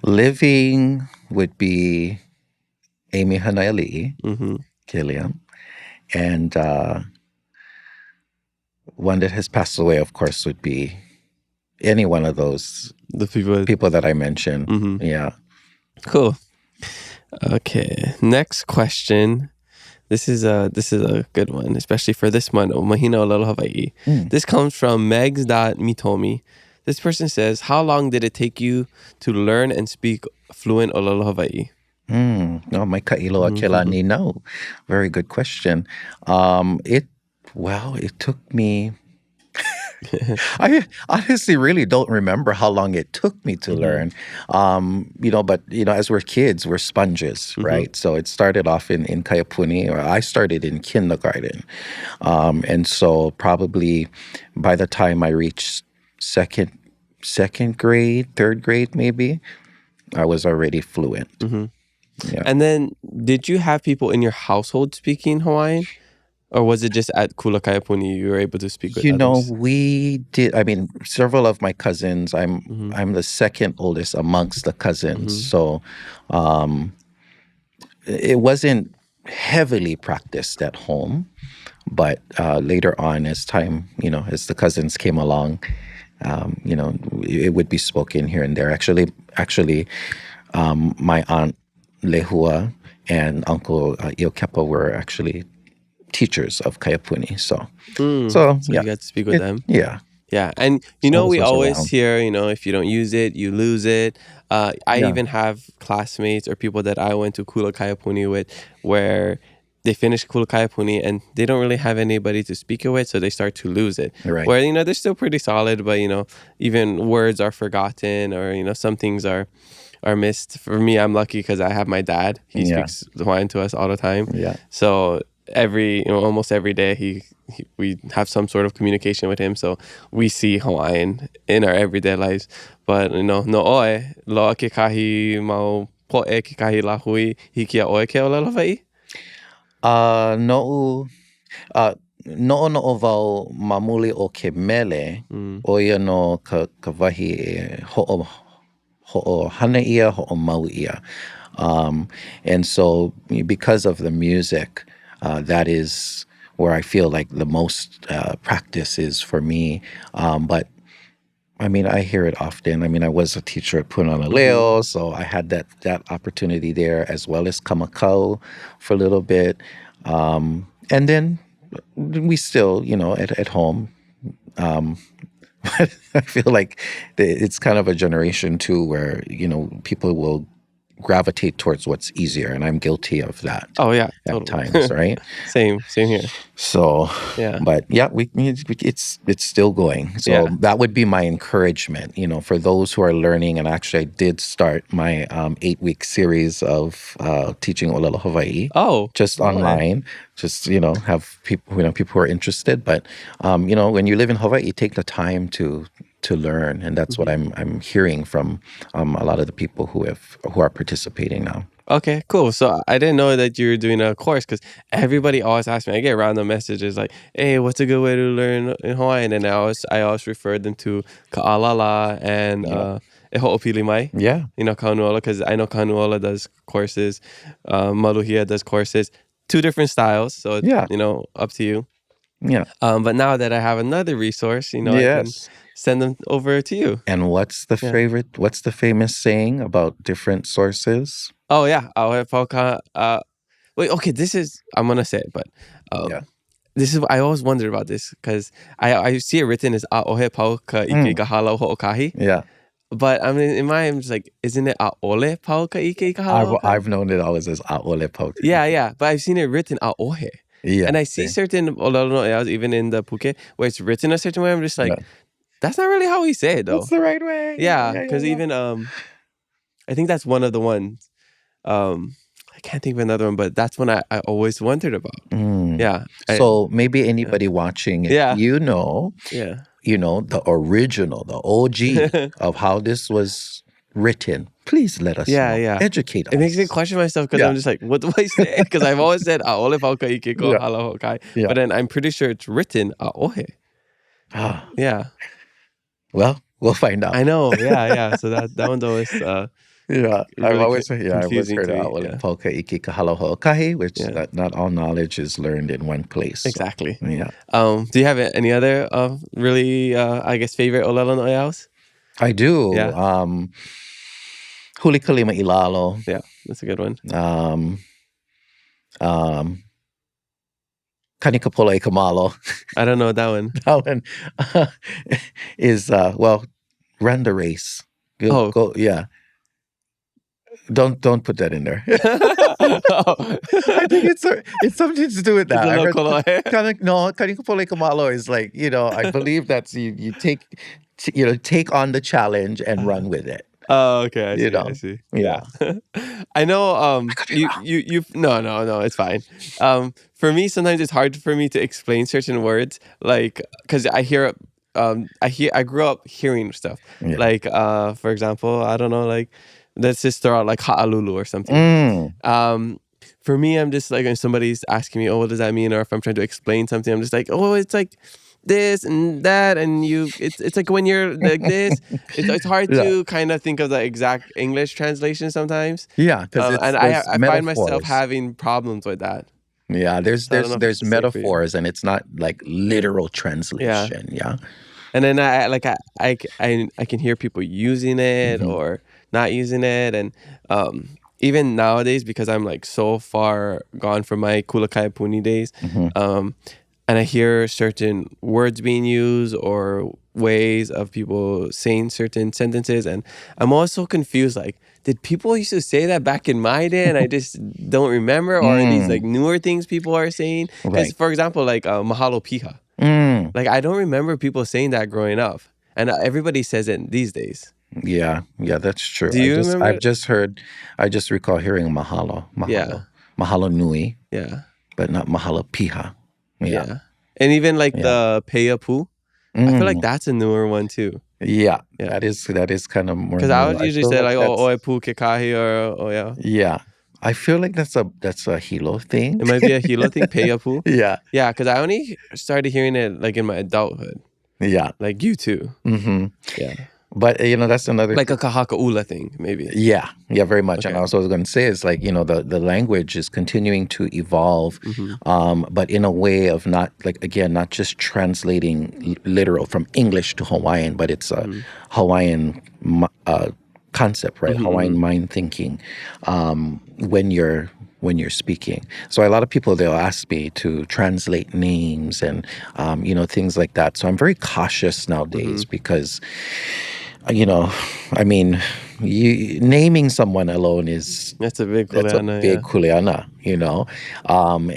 Living would be Amy Hanaiali'i, Killian. And one that has passed away, of course, would be any one of those people that I mentioned. Yeah. Cool. Okay. Next question. This is a good one, especially for this month. Mahina o Lalo Hawaii. This comes from Megs.Mitomi. This person says, how long did it take you to learn and speak fluent o Lalo Hawaii? No, my kailoa kelani no. Very good question. It took me... I honestly really don't remember how long it took me to learn. But as we're kids, we're sponges, right? So it started off in Kaiapuni, or I started in kindergarten. And so probably by the time I reached second grade, third grade maybe, I was already fluent. Yeah. And then did you have people in your household speaking Hawaiian? Or was it just at Kula Kaiapuni you were able to speak with others? We did. I mean, several of my cousins, I'm the second oldest amongst the cousins. So it wasn't heavily practiced at home. But later on, as time, as the cousins came along, it would be spoken here and there. Actually, my aunt Lehua and Uncle Iokepa were actually teachers of Kaiapuni. So you got to speak with them. Yeah. Yeah. And, we always hear, if you don't use it, you lose it. I even have classmates or people that I went to Kula Kaiapuni with where they finish Kula Kaiapuni and they don't really have anybody to speak it with, so they start to lose it. Right. Where, they're still pretty solid, but, even words are forgotten or, some things are missed. For me, I'm lucky because I have my dad. He speaks Hawaiian to us all the time. Yeah. So almost every day we have some sort of communication with him, so we see Hawaiian in our everyday lives. But no oe loa ke kahi mau poe ke kahi lahui hiki a oe ke o Lalo Hawaii? No vau mamuli o ke mele oia no ka wahi ho'o hana ia ho'o mau ia. And so because of the music, that is where I feel like the most practice is for me. But I mean, I hear it often. I mean, I was a teacher at Punana Leo, so I had that opportunity there, as well as Kamakau for a little bit. And then we still, at home. But I feel like it's kind of a generation too where, people will gravitate towards what's easier, and I'm guilty of that. Oh yeah, at totally. times, right? Same here. So, Yeah. but yeah, it's still going. So Yeah. that would be my encouragement, for those who are learning. And actually, I did start my 8-week series of teaching Olelo Hawaii. Oh, just online. Just have people who are interested. But when you live in Hawaii, you take the time to learn, and that's what I'm hearing from a lot of the people who are participating now. Okay, cool. So I didn't know that you were doing a course, because everybody always asks me. I get random messages like, "Hey, what's a good way to learn in Hawaiian?" And I always refer them to Ka'alala and E Ho'opili Mai. Yeah. Kaunuola, because I know Kaunuola does courses, Maluhia does courses, 2 different styles. So it's, up to you. Yeah. But now that I have another resource, I can send them over to you. And what's the favorite? What's the famous saying about different sources? Oh yeah, wait. Okay, I'm gonna say it, but this is I always wondered about this, because I see it written as A'ohe Pauka Ike Kahalo Ho'okahi. Yeah. But I mean, in my mind, I'm just like, isn't it A'ole Pauka Ike Kahalo? I've known it always as A'ole Pauka. Yeah, but I've seen it written A'ohe. Yeah. And I see certain Olelo No'eaus, even in the Puke, where it's written a certain way. I'm just like, that's not really how we say it, though. That's the right way. Yeah, because even I think that's one of the ones. I can't think of another one, but that's one I always wondered about. Yeah. So maybe anybody watching, if you know the original, the OG of how this was written, please let us know. Educate us. It makes me question myself, because I'm just like, what do I say? Because I've always said A'ole Pauka Ike ko Hala Ho'okai. But then I'm pretty sure it's written A'ohe. Yeah. Well, we'll find out. I know. Yeah. So that one's always I've always heard to A'ole Pauka Ike ka Hala Ho'okai, which that not all knowledge is learned in one place. Exactly. Yeah. Do you have any other really I guess favorite Olelo No'eaus? I do. Yeah. Huli Kalima Ilalo. Yeah, that's a good one. Kanikapolai Kamalo. I don't know that one. That one is run the race. Go, yeah. Don't put that in there. I think it's something to do with that. Kanikapolai Kamalo is like, I believe that's you take on the challenge and run with it. Oh, okay. I see. Yeah. I know you no, it's fine. For me, sometimes it's hard for me to explain certain words, like, because I grew up hearing stuff. Yeah. Like, for example, I don't know, like, let's just throw out like ha'alulu or something. For me, I'm just like, when somebody's asking me, what does that mean? Or if I'm trying to explain something, I'm just like, it's like this and that, and it's like when you're like this, it's hard to kind of think of the exact English translation sometimes. Yeah, because I find myself having problems with that. Yeah, there's metaphors, and it's not like literal translation. Yeah. And then I can hear people using it or not using it, and even nowadays, because I'm like so far gone from my Kulakai Puni days, and I hear certain words being used or ways of people saying certain sentences, and I'm always so confused. Like, did people used to say that back in my day, and I just don't remember? Or are these like newer things people are saying? Because, for example, like mahalo piha. Like, I don't remember people saying that growing up, and everybody says it these days. Yeah, that's true. Do you remember? I just recall hearing mahalo. Mahalo nui. Yeah. But not mahalo piha. Yeah. And even like the peapu, I feel like that's a newer one too. Yeah. That is kind of more. Because I would usually say like oe pu kekahi or yeah. Yeah. I feel like that's a Hilo thing. It might be a Hilo thing, peapu. Yeah. Yeah, because I only started hearing it like in my adulthood. Yeah. Like you too. Yeah. But, that's another... Like a kahaka'ula thing, maybe. Yeah, very much. Okay. And also I was going to say is like, the language is continuing to evolve, but in a way of not just translating literal from English to Hawaiian, but it's a Hawaiian concept, right? Hawaiian mind thinking when you're speaking. So a lot of people, they'll ask me to translate names and, things like that. So I'm very cautious nowadays because... I mean, naming someone alone is That's a big that's a kuleana, big kuleana,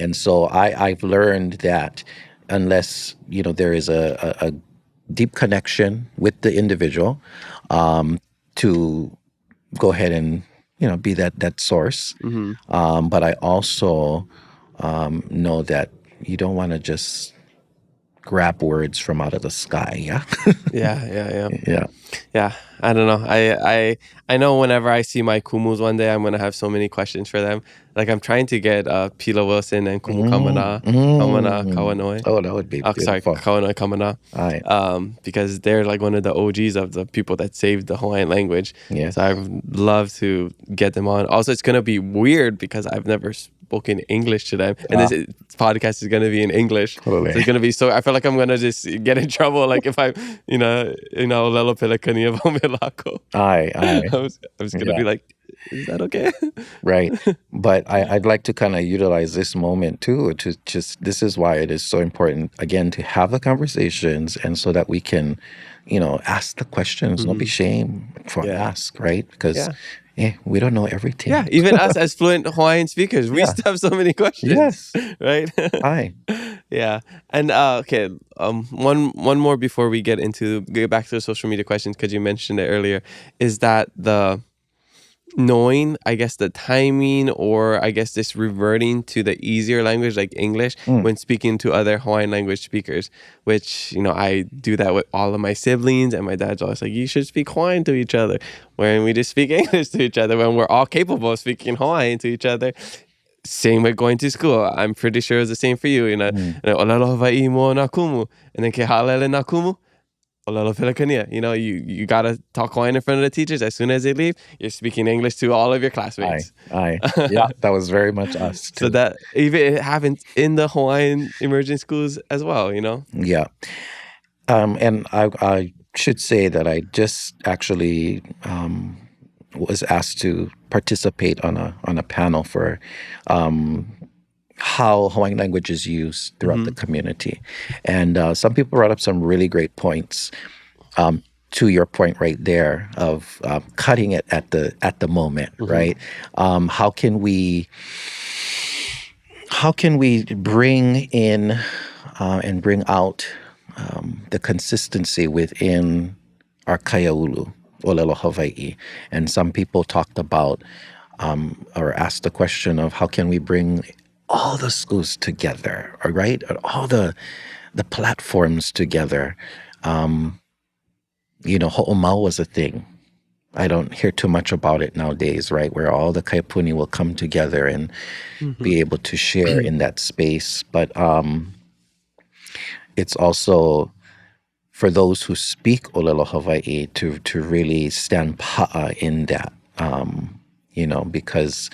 and so I've learned that unless there is a deep connection with the individual, to go ahead and be that source. But I also know that you don't want to just grab words from out of the sky. Yeah. Yeah, I don't know. I know whenever I see my kumus one day, I'm gonna have so many questions for them. Like I'm trying to get Pila Wilson and Kumu Kamana Kawanoi. Oh, that would be beautiful. Sorry, Kawanoi Kamana. Aye. Because they're like one of the OGs of the people that saved the Hawaiian language. Yeah. So I'd love to get them on. Also, it's gonna be weird because I've never spoken English to them, and this podcast is gonna be in English. Totally. So it's gonna be I feel like I'm gonna just get in trouble. Like if I, lelo pelakani of Milako. Aye. I was gonna be like, is that okay? Right. But I'd like to kind of utilize this moment too, to just, this is why it is so important, again, to have the conversations, and so that we can, ask the questions. Don't be ashamed for ask, right? Because we don't know everything. Yeah, even us as fluent Hawaiian speakers, we still have so many questions. Yes. Right? Aye. Yeah. And okay, one more before we get back to the social media questions, because you mentioned it earlier, is that the knowing, I guess, the timing, or I guess this reverting to the easier language like English when speaking to other Hawaiian language speakers, which, I do that with all of my siblings, and my dad's always like, you should speak Hawaiian to each other, when we just speak English to each other, when we're all capable of speaking Hawaiian to each other. Same with going to school. I'm pretty sure it's the same for you. Olelo Hawai'i mo nā kumu, and then ke hālele nā kumu. You gotta talk Hawaiian in front of the teachers. As soon as they leave, you're speaking English to all of your classmates. Aye. Yeah, that was very much us too. So that even it happens in the Hawaiian immersion schools as well, Yeah. And I should say that I just actually was asked to participate on a panel for how Hawaiian language is used throughout the community. And some people brought up some really great points, to your point right there of cutting it at the moment, right? How can we bring in and bring out the consistency within our kaiaulu, Olelo Hawai'i? And some people talked about or asked the question of how can we bring all the schools together, right? All the platforms together. Ho'omau was a thing. I don't hear too much about it nowadays, right? Where all the kaipuni will come together and be able to share in that space. But it's also for those who speak Olelo Hawai'i to really stand pa'a in that, because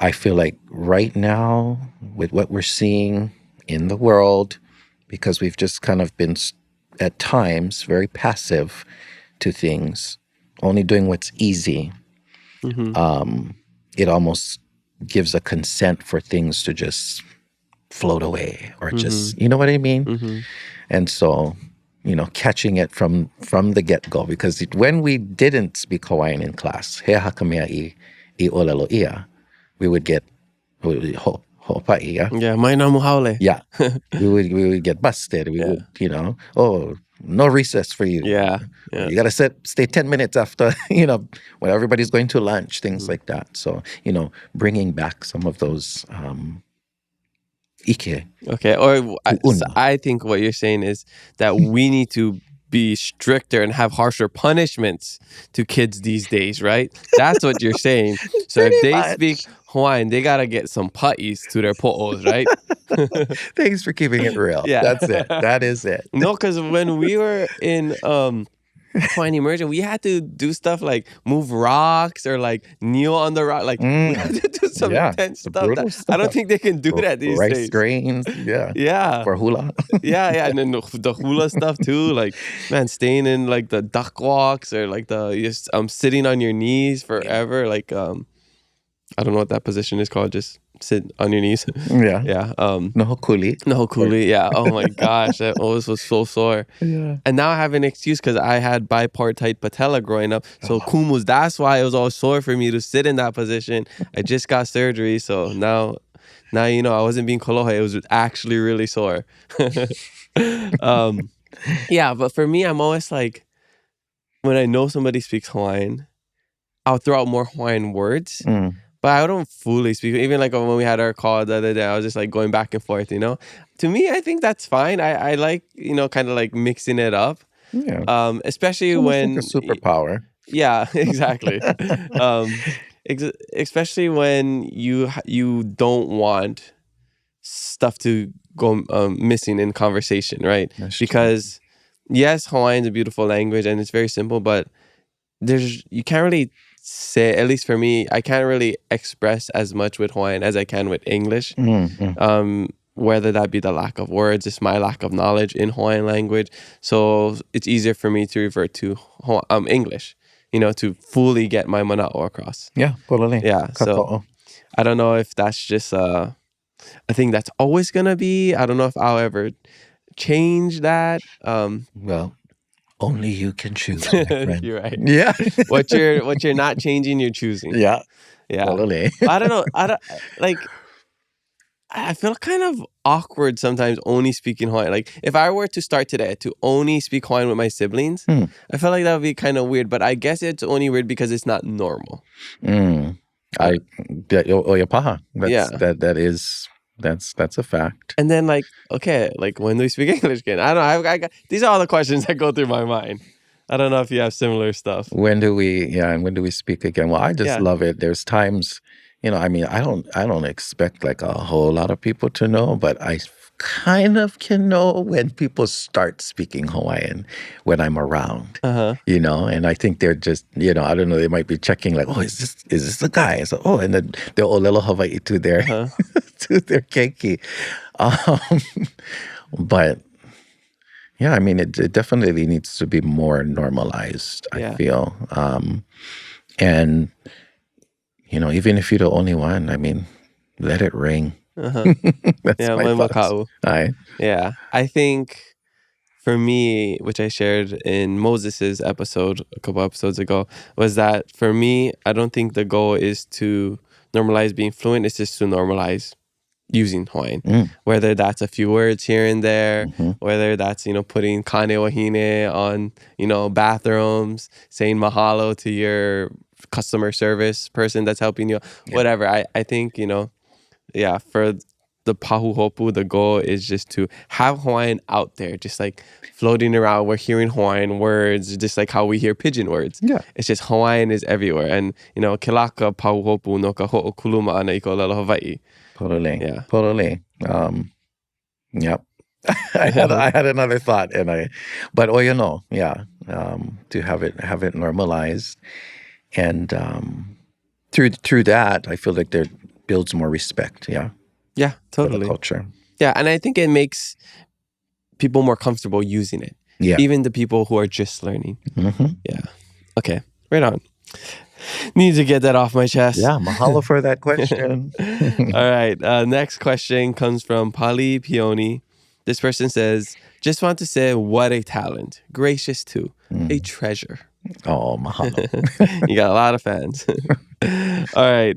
I feel like right now, with what we're seeing in the world, because we've just kind of been, at times, very passive to things, only doing what's easy, it almost gives a consent for things to just float away, or just, you know what I mean? And so, catching it from the get-go, because when we didn't speak Hawaiian in class, he hakamea I olelo ia, we would get hopa'i, Yeah, mai nā muhaole. Yeah. we would get busted. We would, no recess for you. Yeah. You got to stay 10 minutes after, when everybody's going to lunch, things like that. So, bringing back some of those ike. Okay, or I think what you're saying is that we need to be stricter and have harsher punishments to kids these days, right? That's what you're saying. So if they speak Hawaiian, they gotta get some pa'is to their po'os, right? Thanks for keeping it real. Yeah. That's it. That is it. No, because when we were in Hawaiian immersion, we had to do stuff like move rocks or like kneel on the rock. Like we had to do some intense stuff. I don't think they can do that these days. Rice grains, yeah. For hula. yeah, and then the hula stuff too. Like, man, staying in like the duck walks, or like sitting on your knees forever. Like, I don't know what that position is called. Just sit on your knees. Yeah. Yeah. Nā Hōkū. Nā Hōkū. Yeah. Oh my gosh, that always was so sore. Yeah. And now I have an excuse because I had bipartite patella growing up. So kumus, that's why it was always sore for me to sit in that position. I just got surgery, so now you know I wasn't being kolohe. It was actually really sore. Yeah, but for me, I'm always like, when I know somebody speaks Hawaiian, I'll throw out more Hawaiian words, but I don't fully speak. Even like when we had our call the other day, I was just like going back and forth, you know? To me, I think that's fine. I like, you know, kind of like mixing it up. Yeah. Especially Almost when... like a superpower. Yeah, exactly. Especially when you don't want stuff to go missing in conversation, right? That's because yes, Hawaiian is a beautiful language and it's very simple, but you can't really say, at least for me, I can't really express as much with Hawaiian as I can with English. Whether that be the lack of words, it's my lack of knowledge in Hawaiian language. So it's easier for me to revert to English, you know, to fully get my mana'o across. Yeah, totally. Yeah, so I don't know if that's just a thing that's always gonna be. I don't know if I'll ever change that. Well, only you can choose, my friend. You're right. Yeah. What you're not changing, you're choosing. Yeah. Yeah. Totally. I don't know. I feel kind of awkward sometimes only speaking Hawaiian. Like if I were to start today to only speak Hawaiian with my siblings, I feel like that would be kind of weird. But I guess it's only weird because it's not normal. Paha. That's a fact. And then like, okay, like when do we speak English again? I don't know. I got, these are all the questions that go through my mind. I don't know if you have similar stuff. When do we speak again? Well, I just love it. There's times, you know, I mean, I don't expect like a whole lot of people to know, but I kind of can know when people start speaking Hawaiian when I'm around, you know, and I think they're just, you know, I don't know, they might be checking like, oh, is this the guy? So, oh, and then they'll olelo Hawaii to their, to their keiki. But yeah, I mean, it definitely needs to be more normalized, I feel. And, you know, even if you're the only one, I mean, let it ring. That's my thoughts. Yeah, I think for me, which I shared in Moses's episode a couple episodes ago, was that for me, I don't think the goal is to normalize being fluent. It's just to normalize using Hawaiian, whether that's a few words here and there, whether that's, you know, putting kane wahine on, you know, bathrooms, saying mahalo to your customer service person that's helping you, whatever. I think, you know, for the pahuhopu, the goal is just to have Hawaiian out there, just like floating around. We're hearing Hawaiian words, just like how we hear pidgin words. Yeah. It's just Hawaiian is everywhere. And, you know, ke laka pahuhopu no ka ho'okuluma ana I ka olelo Hawaii. Totally. Yeah. Totally. Yep. I had another thought, but you know, to have it normalized, and through that, I feel like there builds more respect. Yeah. Yeah, totally. For the culture. Yeah, and I think it makes people more comfortable using it. Yeah. Even the people who are just learning. Yeah. Okay. Right on. Need to get that off my chest. Yeah, mahalo for that question. All right. Next question comes from Pali Pioni. This person says, just want to say what a talent. Gracious too. A treasure. Oh, mahalo. You got a lot of fans. All right.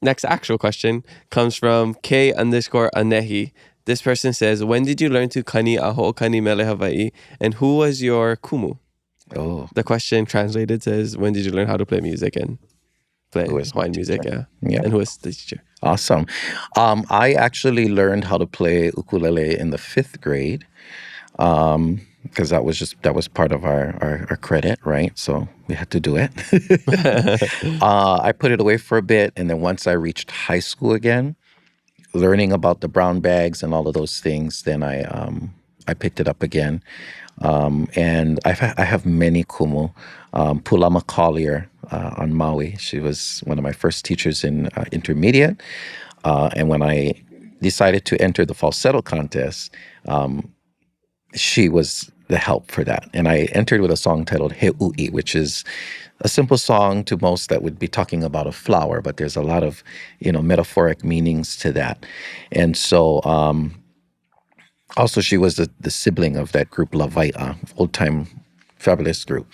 Next actual question comes from K_Anehi. This person says, when did you learn to kani a ho'okani mele Hawaii? And who was your kumu? Oh. The question translated says, when did you learn how to play music and play Hawaiian music? Yeah. And who was the teacher? Awesome. I actually learned how to play ukulele in the 5th grade because that was part of our credit, right? So we had to do it. I put it away for a bit, and then once I reached high school again, learning about the brown bags and all of those things, then I picked it up again. And I have many kumu. Pulama Collier on Maui. She was one of my first teachers in intermediate. And when I decided to enter the falsetto contest, she was the help for that. And I entered with a song titled He'ui, which is a simple song to most that would be talking about a flower, but there's a lot of, metaphoric meanings to that. And so also she was the sibling of that group La Vai'a, old-time fabulous group.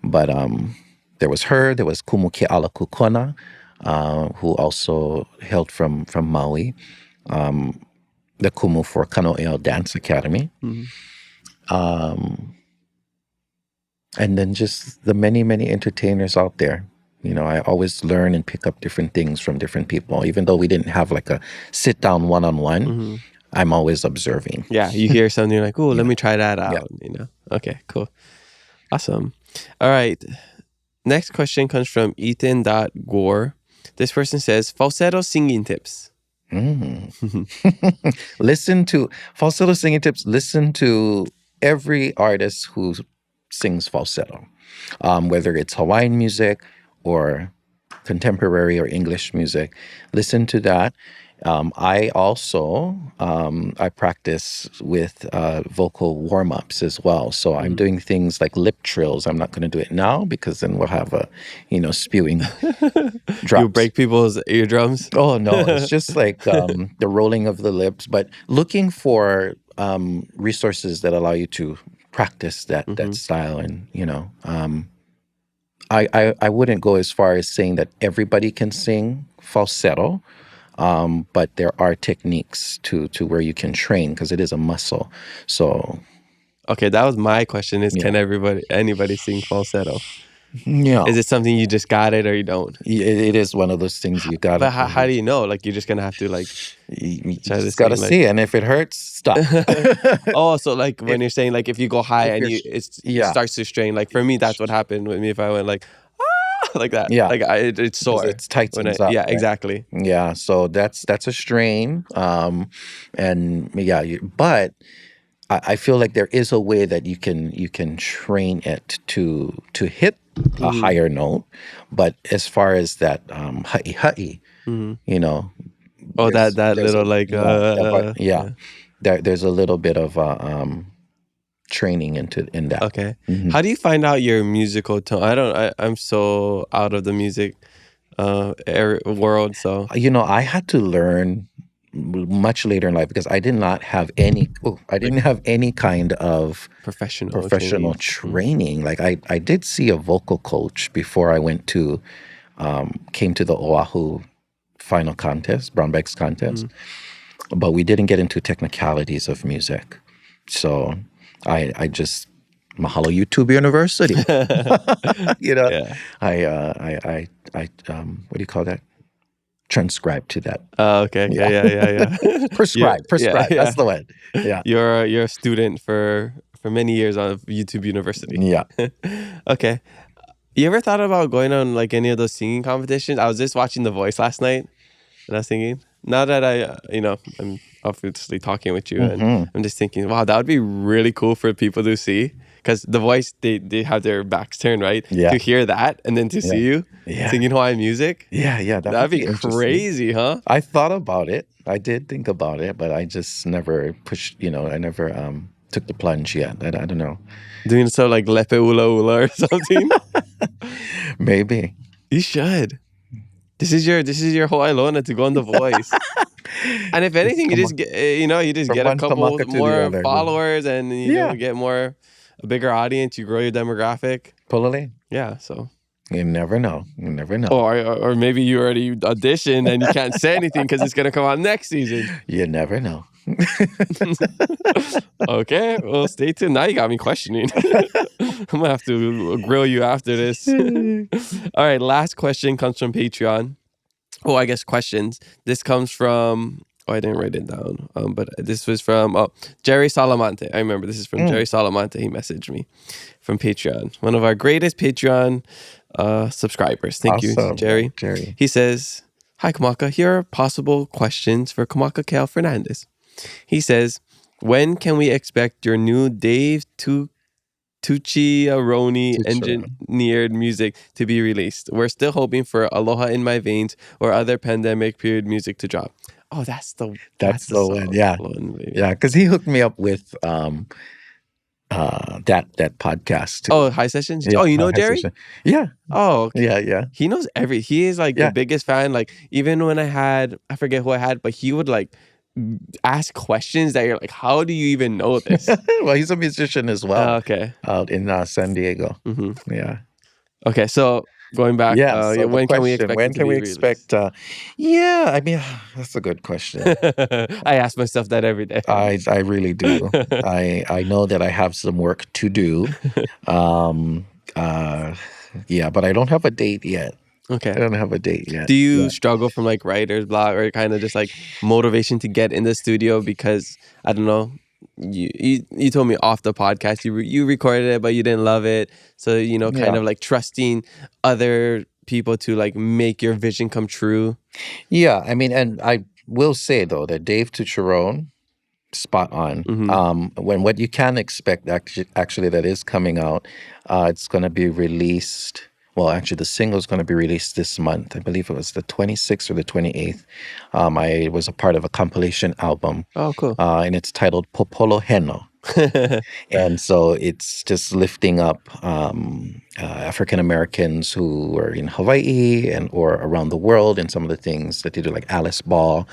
But there was her, there was Kumuke'ala Kukona, who also hailed from Maui, the Kumu for Kano'eo Dance Academy. And then just the many, many entertainers out there. I always learn and pick up different things from different people. Even though we didn't have like a sit-down one-on-one, I'm always observing. Yeah, you hear something, you're like, oh, let me try that out, Okay, cool. Awesome. All right. Next question comes from Ethan.Gore. This person says, falsetto singing tips. Listen to falsetto singing tips. Listen to every artist who sings falsetto, whether it's Hawaiian music or contemporary or English music. Listen to that. I also I practice with vocal warm-ups as well. So I'm doing things like lip trills. I'm not going to do it now because then we'll have a, spewing drops. You break people's eardrums? Oh, no. It's just like the rolling of the lips. But looking for resources that allow you to practice that style. And, I wouldn't go as far as saying that everybody can sing falsetto. But there are techniques to where you can train because it is a muscle. So, okay, that was my question: is can anybody sing falsetto? Yeah. Is it something you just got it or you don't? It is one of those things you got. But how do you know? Like you're just gonna have to you just gotta see, and if it hurts, stop. Oh, so like when you're saying like if you go high and it starts to strain. Like for me, that's what happened with me. If I went like like that, it's sore. It's tightens up. Yeah, right? exactly. Yeah, so that's a strain, and but I feel like there is a way that you can train it to hit a higher note, but as far as that ha'i, that little there's a little bit of training in that. Okay. How do you find out your musical tone? I'm so out of the music world, so I had to learn much later in life because I did not have any kind of professional training. Like I did see a vocal coach before I came to the Oahu final contest, Brown Bags contest, but we didn't get into technicalities of music. So I just mahalo YouTube University. I what do you call that? Transcribe to that. Oh, okay. Yeah. Prescribe. Yeah. That's the one. Yeah. You're a student for many years on YouTube University. Yeah. Okay. You ever thought about going on like any of those singing competitions? I was just watching The Voice last night and I was thinking, now that I'm obviously talking with you and I'm just thinking, wow, that would be really cool for people to see. Because The Voice, they have their backs turned, right? Yeah. To hear that and then to see you singing Hawaiian music. Yeah. That'd be crazy, huh? I thought about it. I did think about it, but I just never pushed, I never took the plunge yet. I don't know. Doing so like lepe ula ula or something? Maybe. You should. This is your Hawaii Lona to go on The Voice. And if anything, you just get a couple more followers and you get a bigger audience. You grow your demographic. Totally. Yeah. So you never know. Or maybe you already auditioned and you can't say anything because it's gonna come out next season. You never know. Okay. Well, stay tuned. Now you got me questioning. I'm gonna have to grill you after this. All right. Last question comes from Patreon. Oh, I guess questions. This comes from. Oh, I didn't write it down. But this was from Jerry Salamante. I remember this is from Jerry Salamante. He messaged me from Patreon. One of our greatest Patreon subscribers. Thank you, Jerry. He says, "Hi, Kamaka. Here are possible questions for Kamakakēhau Fernandez." He says, "When can we expect your new Dave Tucciaroni engineered music to be released? We're still hoping for Aloha in My Veins or other pandemic period music to drop." Oh, that's the one. Yeah. Yeah, because he hooked me up with that podcast too. Oh, High Sessions? Yeah, Oh, you know High Jerry? Session. Yeah, Oh, okay. yeah. He knows he is like Yeah. the biggest fan. Like even when I forget who I had, but he would like ask questions that you're like, how do you even know this? Well, he's a musician as well. Okay. Out in San Diego. Mm-hmm. Yeah. Okay, so going back, Yeah. So when the can we question, expect when it to can be we expect? Yeah, I mean, that's a good question. I ask myself that every day. I really do. I know that I have some work to do. Yeah, but I don't have a date yet. Okay. I don't have a date yet. Do you struggle from like writer's block or kind of just like motivation to get in the studio because I don't know, you told me off the podcast you recorded it but you didn't love it, so kind of like trusting other people to like make your vision come true? Yeah, I mean, and I will say though that Dave Tucherone, spot on. Mm-hmm. When what you can expect actually that is coming out, it's going to be released. Well, actually, the single is going to be released this month. I believe it was the 26th or the 28th. I was a part of a compilation album. Oh, cool. And it's titled Popolo Heno. And so it's just lifting up African Americans who are in Hawaii or around the world, and some of the things that they do, like Alice Ball,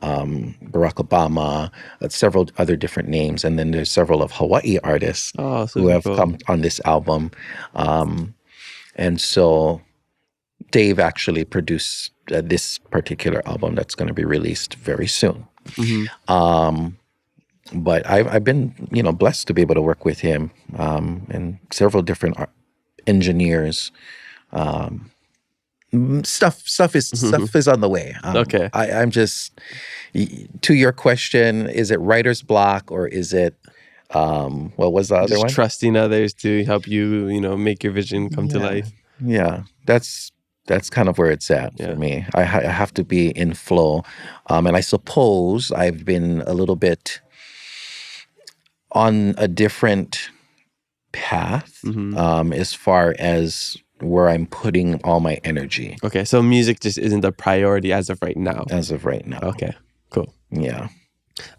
Barack Obama, several other different names. And then there's several of Hawaii artists who have come on this album. And so Dave actually produced this particular album that's going to be released very soon. Mm-hmm. But I've been, blessed to be able to work with him and several different engineers. Stuff is on the way. Okay. I'm just, to your question, is it writer's block or is it what was the other one? Trusting others to help you, make your vision come to life. Yeah, that's kind of where it's at for me. I have to be in flow, and I suppose I've been a little bit on a different path as far as where I'm putting all my energy. Okay, so music just isn't a priority as of right now. As of right now. Okay, cool. Yeah.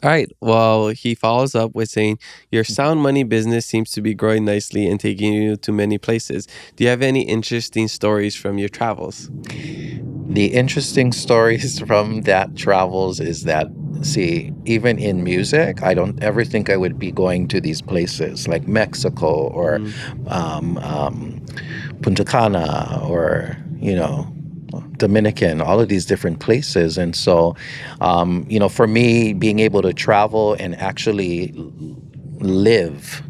All right. Well, he follows up with saying, your sound money business seems to be growing nicely and taking you to many places. Do you have any interesting stories from your travels? The interesting stories from that travels is that, see, even in music, I don't ever think I would be going to these places like Mexico or Punta Cana or, Dominican, all of these different places. And so, for me, being able to travel and actually live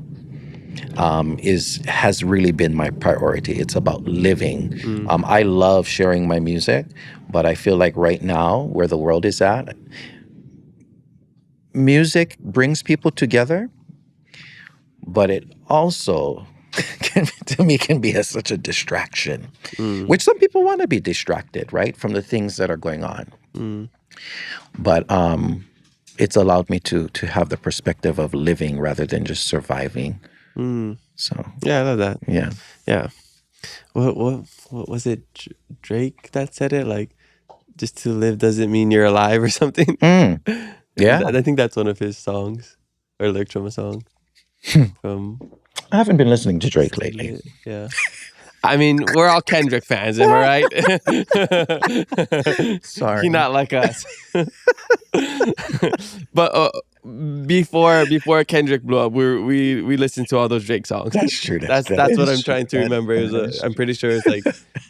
has really been my priority. It's about living. I love sharing my music, but I feel like right now, where the world is at, music brings people together, but it also can be such a distraction, which some people want to be distracted, right, from the things that are going on. But it's allowed me to have the perspective of living rather than just surviving. So yeah, I love that. Yeah. What was it? Drake that said it, like, just to live doesn't mean you're alive or something. Yeah, I think that's one of his songs or lyrics from a song. I haven't been listening to Drake lately. Yeah. I mean, we're all Kendrick fans, am I right? Sorry. He's not like us. But before Kendrick blew up, we listened to all those Drake songs. That's true. That's what I'm trying to remember. I'm pretty sure it's like,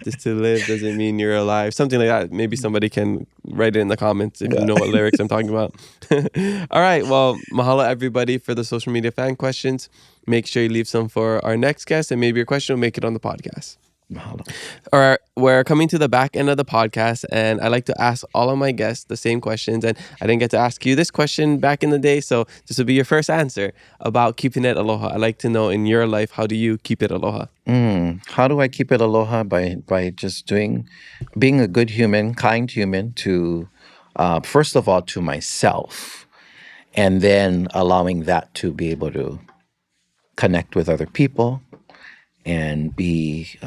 just to live doesn't mean you're alive. Something like that. Maybe somebody can write it in the comments if you know what lyrics I'm talking about. All right. Well, mahalo everybody for the social media fan questions. Make sure you leave some for our next guest, and maybe your question will make it on the podcast. Mahalo. All right, we're coming to the back end of the podcast, and I like to ask all of my guests the same questions. And I didn't get to ask you this question back in the day, so this will be your first answer about keeping it aloha. I'd like to know, in your life, how do you keep it aloha? How do I keep it aloha? By just being a good human, kind human to, first of all, to myself, and then allowing that to be able to connect with other people and be,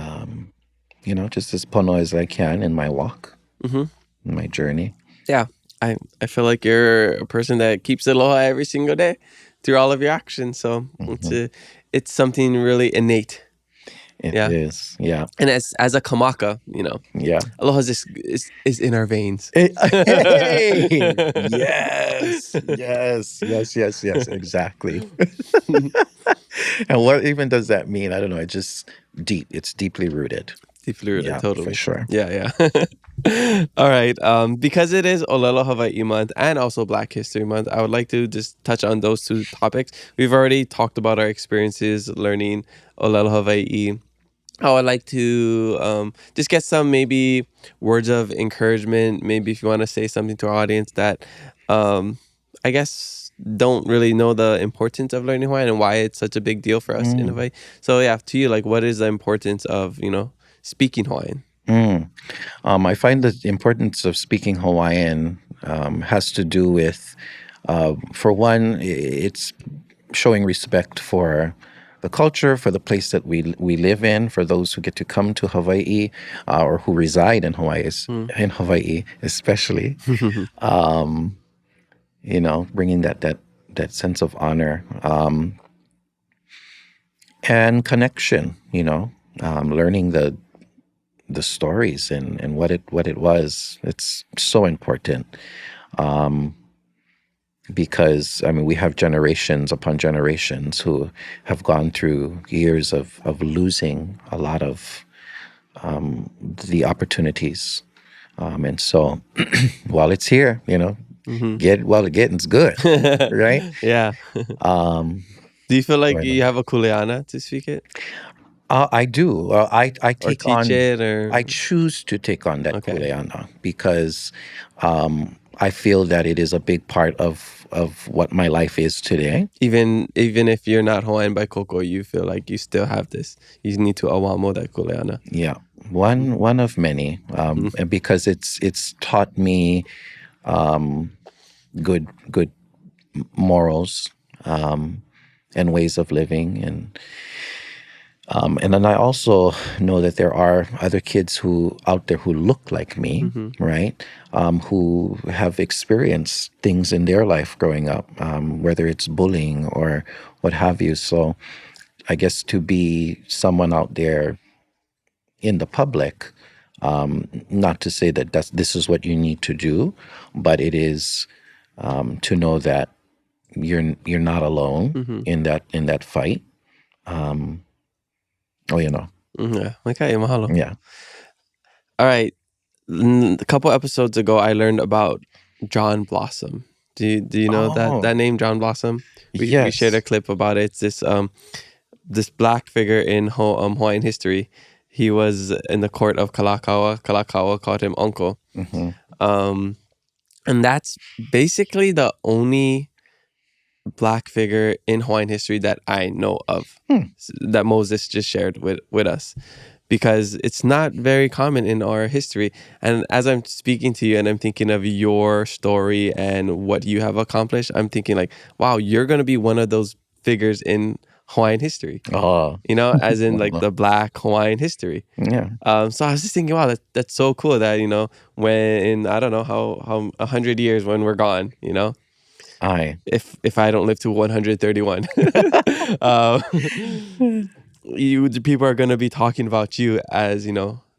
just as pono as I can in my walk, in my journey. Yeah, I feel like you're a person that keeps it aloha every single day through all of your actions. So it's something really innate. It is. Yeah. And as a Kamaka, Yeah. aloha is in our veins. Hey, yes, exactly. And what even does that mean? I don't know. It's just deep. It's deeply rooted. Deeply rooted, Yeah, totally. for sure. Yeah. All right. Because it is Olelo Hawaii Month and also Black History Month, I would like to just touch on those two topics. We've already talked about our experiences learning Olelo Hawaii. I would like to just get some maybe words of encouragement. Maybe if you want to say something to our audience that I guess don't really know the importance of learning Hawaiian and why it's such a big deal for us in Hawaii. So yeah, to you, like, what is the importance of, speaking Hawaiian? I find the importance of speaking Hawaiian has to do with, for one, it's showing respect for the culture, for the place that we live in, for those who get to come to Hawaii or who reside in Hawaii especially. Bringing that sense of honor and connection. Learning the stories and what it was. It's so important. Because, we have generations upon generations who have gone through years of losing a lot of the opportunities. And so while it's here, get while the getting's good, right? Yeah. Do you feel like you have a kuleana to speak it? I do. I take or on teach it, or I choose to take on that Okay. kuleana because I feel that it is a big part of what my life is today. even if you're not Hawaiian by koko, you feel like you still have this. You need to awamo that kuleana. Yeah, one of many, and because it's taught me good morals and ways of living, and then I also know that there are other kids who out there who look like me, right? Who have experienced things in their life growing up, whether it's bullying or what have you. So I guess to be someone out there in the public, not to say that this is what you need to do, but it is to know that you're not alone in that fight. Yeah. Okay, mahalo. Yeah. All right. A couple episodes ago, I learned about John Blossom. Do you know that name, John Blossom? We shared a clip about it. It's this black figure in Hawaiian history. He was in the court of Kalakaua. Kalakaua called him uncle. And that's basically the only black figure in Hawaiian history that I know of, that Moses just shared with us, because it's not very common in our history. And as I'm speaking to you and I'm thinking of your story and what you have accomplished, I'm thinking like, wow, you're going to be one of those figures in Hawaiian history, as in like the black Hawaiian history. Yeah. So I was just thinking, wow, that's so cool that, when in, I don't know how 100 years when we're gone, if I don't live to 131, people are going to be talking about you as,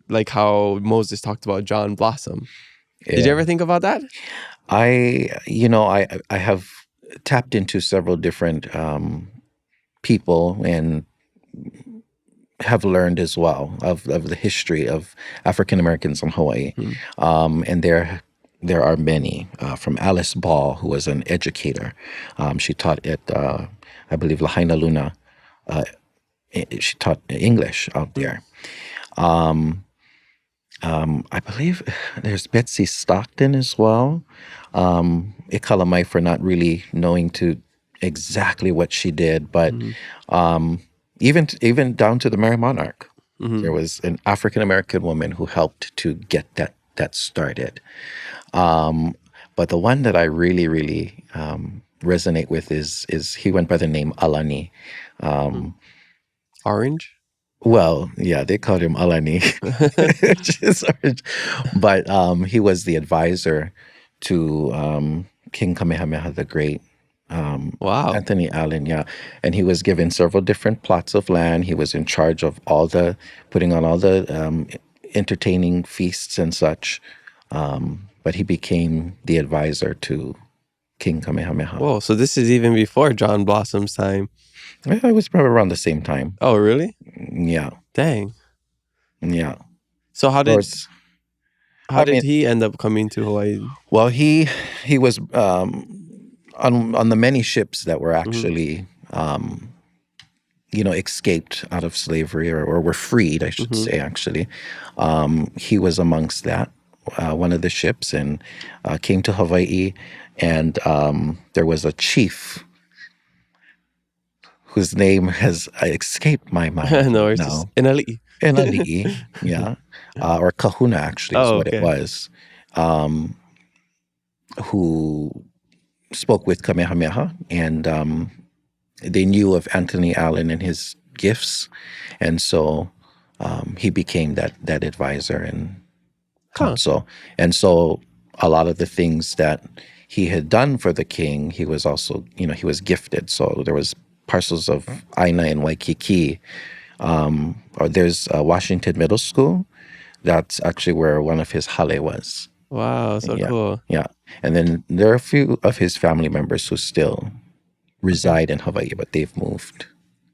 like how Moses talked about John Blossom. Yeah. Did you ever think about that? I have tapped into several different people and have learned as well of the history of African Americans in Hawaii. And there are many, from Alice Ball, who was an educator. She taught at, I believe, Lahaina Luna. She taught English out there. I believe there's Betsy Stockton as well. Ikalamai for not really knowing exactly what she did, but even down to the Mary Monarch, there was an African American woman who helped to get that started. But the one that I really, really resonate with is he went by the name Alani. Orange? Well, yeah, they called him Alani, which is orange. But he was the advisor to King Kamehameha the Great Wow. Anthony Allen, yeah. And he was given several different plots of land. He was in charge of putting on all the entertaining feasts and such. But he became the advisor to King Kamehameha. Whoa, so this is even before John Blossom's time. It was probably around the same time. Oh, really? Yeah. Dang. Yeah. So how did he end up coming to Hawaii? Well, he was on the many ships that were actually escaped out of slavery or were freed, I should say, actually. He was amongst that, one of the ships, and came to Hawaii. And there was a chief whose name has escaped my mind. No, it's now. just Inali'i. Inali'i, yeah. Or Kahuna, actually, is what it was. Who spoke with Kamehameha, and they knew of Anthony Allen and his gifts, and so he became that advisor and counsel. And so a lot of the things that he had done for the king, he was also, he was gifted. So there was parcels of Aina in Waikiki, or there's Washington Middle School. That's actually where one of his hale was. Wow, so cool. Yeah. And then there are a few of his family members who still reside in Hawaii, but they've moved.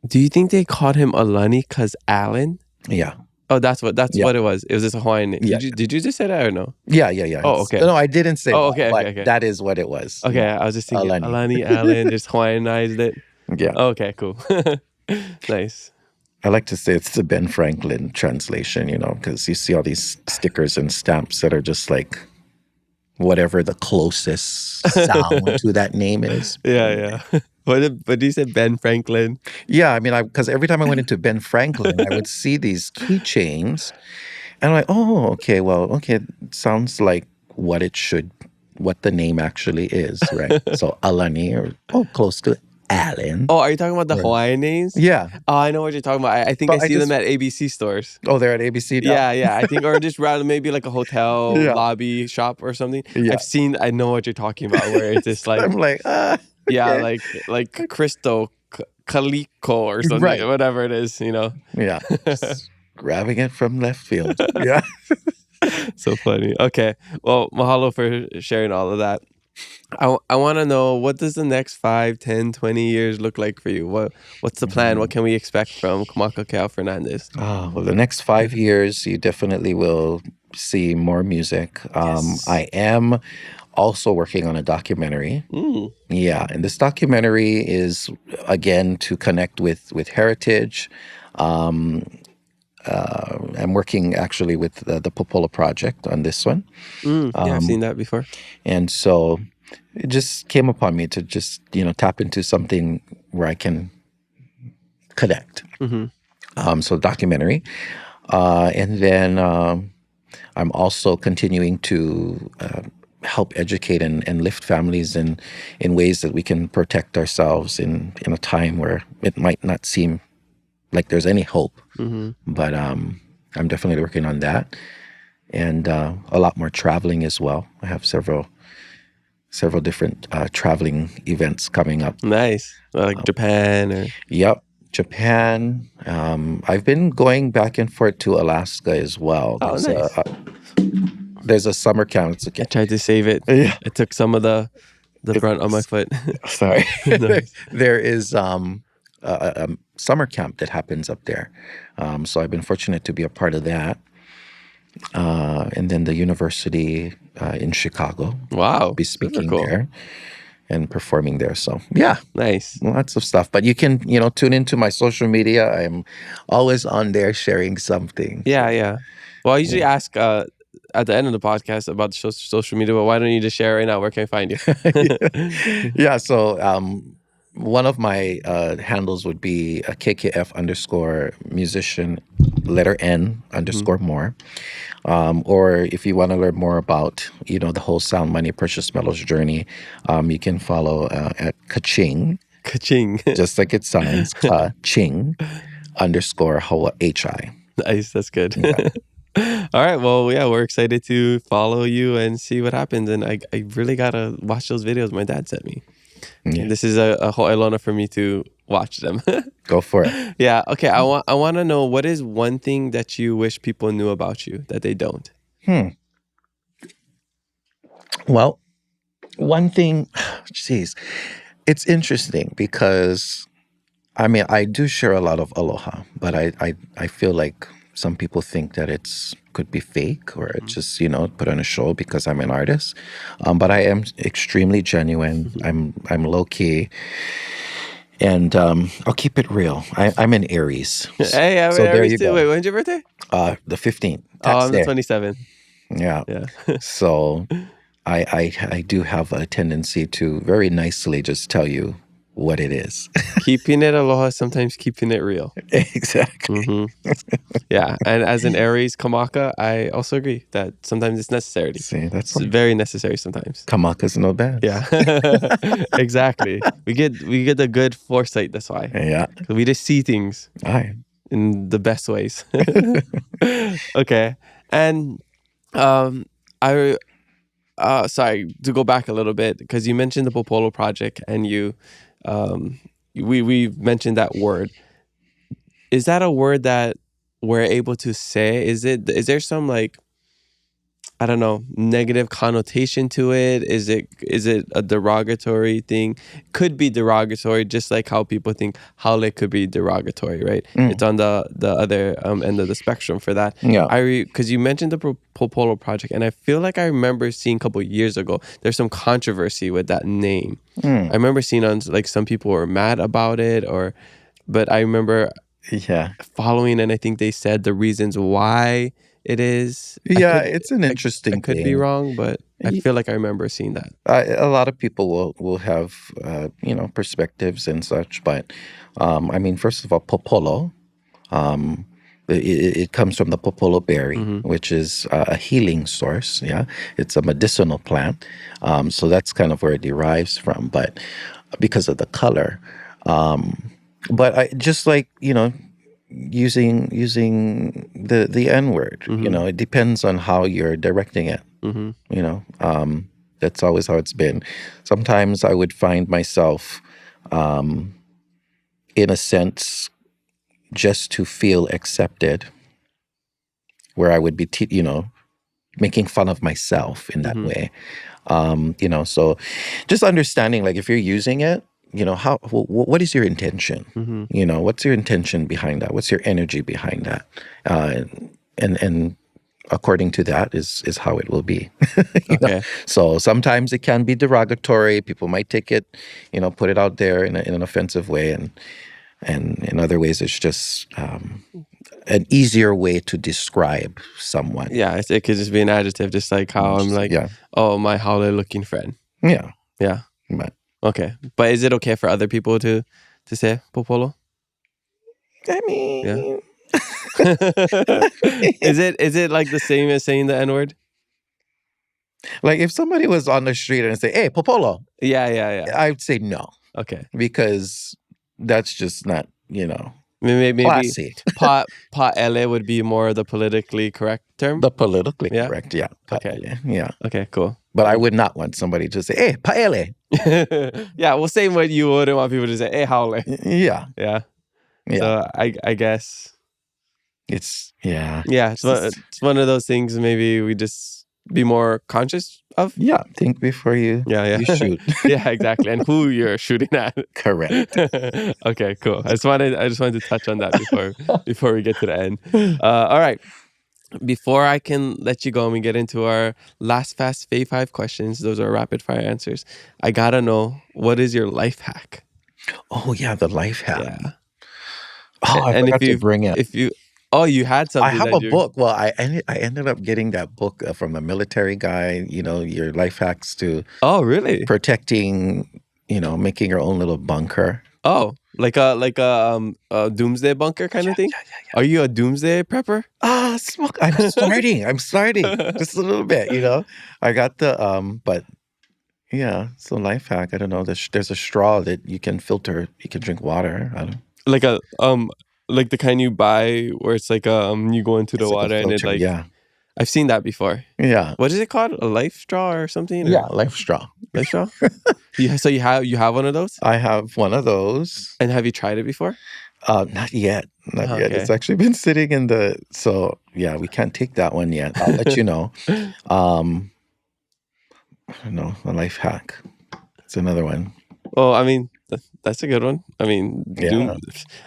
Do you think they called him Alani because Allen? Yeah. Oh, that's what it was. It was just a Hawaiian name. Yeah. Did you just say that or no? Yeah. Oh, okay. No, I didn't say okay, that, okay. That is what it was. Okay, I was just thinking Alani. Allen, just Hawaiianized it. Yeah. Okay, cool. Nice. I like to say it's the Ben Franklin translation, because you see all these stickers and stamps that are just like whatever the closest sound to that name is. Yeah. But you said Ben Franklin. Yeah, I mean, because every time I went into Ben Franklin, I would see these keychains, and I'm like, oh, okay, it sounds like what the name actually is, right? So Alani, or close to Allen. Oh, are you talking about the Hawaiian names? Yeah. Oh, I know what you're talking about. I think I see them at ABC stores. Oh, they're at ABC now? Yeah. I think, or just rather maybe like a hotel lobby shop or something. Yeah. I know what you're talking about, where it's just like... I'm like, yeah, okay. like Cristo, Calico or something, right. Whatever it is, Yeah. Just grabbing it from left field. Yeah. So funny. Okay. Well, mahalo for sharing all of that. I want to know, what does the next 5, 10, 20 years look like for you? What's the plan? What can we expect from Kamakakēhau Fernandez? Well, the next 5 years, you definitely will see more music. Yes. I am also working on a documentary. Yeah, and this documentary is, again, to connect with heritage. I'm working actually with the Popola Project on this one. Yeah, I've seen that before. And so it just came upon me to just, tap into something where I can connect. So documentary. And then I'm also continuing to help educate and lift families in ways that we can protect ourselves in a time where it might not seem like there's any hope. But I'm definitely working on that. And a lot more traveling as well. I have several different traveling events coming up. Nice. Like Japan or... Yep. Japan. I've been going back and forth to Alaska as well. Oh, nice. There's a summer camp. It's okay. I tried to save it. Yeah. It took some of the front on my foot. Sorry. Nice. There is a summer camp that happens up there. So I've been fortunate to be a part of that. And then the university in Chicago. Wow. I'll be speaking cool. there and performing there. So yeah. Nice. Lots of stuff. But you can, tune into my social media. I'm always on there sharing something. Yeah. Well, I usually ask at the end of the podcast about social media, but why don't you just share right now? Where can I find you? Yeah. So one of my handles would be a KKF_musician, letter N _more. Or if you want to learn more about, the whole sound, money, precious metals journey, you can follow at Kaching. Kaching. Just like it sounds. Kaching _HI. Nice. That's good. Yeah. All right. Well, yeah, we're excited to follow you and see what happens. And I really got to watch those videos my dad sent me. Yeah. This is a ho'ailona for me to watch them. Go for it. Yeah. Okay. I want to know, what is one thing that you wish people knew about you that they don't? Well, one thing, geez, it's interesting because, I mean, I do share a lot of aloha, but I feel like some people think that could be fake or it's just, put on a show because I'm an artist. But I am extremely genuine. I'm low key. And I'll keep it real. I'm an Aries. Hey, I'm an Aries too. Wait, when's your birthday? The 15th. I'm the 27th. Yeah. So I do have a tendency to very nicely just tell you what it is. Keeping it aloha, sometimes keeping it real. Exactly. Yeah. And as an Aries Kamaka, I also agree that sometimes it's necessary. See, it's very necessary sometimes. Kamaka's no bad. Yeah. Exactly. We get the good foresight, that's why. Yeah. We just see things in the best ways. Okay. And sorry, to go back a little bit, because you mentioned the Popolo project and we mentioned that word. Is that a word that we're able to say? Is there some, like, I don't know, negative connotation to it? Is it a derogatory thing? Could be derogatory, just like how people think haole could be derogatory, right? It's on the other end of the spectrum for that. Yeah. Because you mentioned the Popolo project, and I feel like I remember seeing a couple of years ago, there's some controversy with that name. I remember seeing on, like, some people were mad about it, but I remember following, and I think they said the reasons why it is. It's an interesting thing. I could be wrong, but I feel like I remember seeing that. A lot of people will have, perspectives and such. But, I mean, first of all, popolo, it comes from the popolo berry, which is a healing source. Yeah, it's a medicinal plant. So that's kind of where it derives from. But because of the color. But I just like, using the N word, it depends on how you're directing it. That's always how it's been. Sometimes I would find myself, in a sense, just to feel accepted, where I would be, making fun of myself in that way. So just understanding, like, if you're using it, what is your intention? What's your intention behind that? What's your energy behind that? And according to that is how it will be. Okay. So sometimes it can be derogatory. People might take it, put it out there in an offensive way, and in other ways it's just an easier way to describe someone. Yeah, it could just be an adjective, just like how I'm like, oh, my haole looking friend. Yeah. But, okay, but is it okay for other people to say popolo? I mean, is it like the same as saying the N word? Like, if somebody was on the street and say, "Hey, popolo," I'd say no. Okay, because that's just not, maybe classy. Pa'ele would be more the politically correct term. The politically correct, yeah. Okay, yeah. Okay, cool. But I would not want somebody to say, "Hey, pa'ele." Yeah, well, same way you wouldn't want people to say, "Hey, haole." Yeah. So I guess it's it's one of those things. Maybe we just be more conscious of. Yeah, think before you shoot. Yeah, exactly, and who you're shooting at. Correct. Okay, cool. I just wanted to touch on that before we get to the end. All right. Before I can let you go and we get into our last fast Fave 5 questions, those are rapid fire answers. I gotta know, what is your life hack? Oh yeah, the life hack. Yeah. Oh, I forgot to bring it. You had something. I have a book. Well, I ended up getting that book from a military guy. Your life hacks to. Oh, really? Protecting. Making your own little bunker. Oh, like a doomsday bunker kind of thing? Yeah. Are you a doomsday prepper? Smoke. I'm starting just a little bit, I got the, but yeah, so life hack. I don't know. There's a straw that you can filter. You can drink water. I don't. Like the kind you buy where it's like, you go into the water and it like. Yeah. I've seen that before. Yeah. What is it called? A life straw or something? Yeah, life straw. Life straw? So you have one of those? I have one of those. And have you tried it before? Not yet. Not yet. It's actually been sitting in the... So, yeah, we can't take that one yet. I'll let you know. I don't know, a life hack. It's another one. Well, I mean, that's a good one. I mean,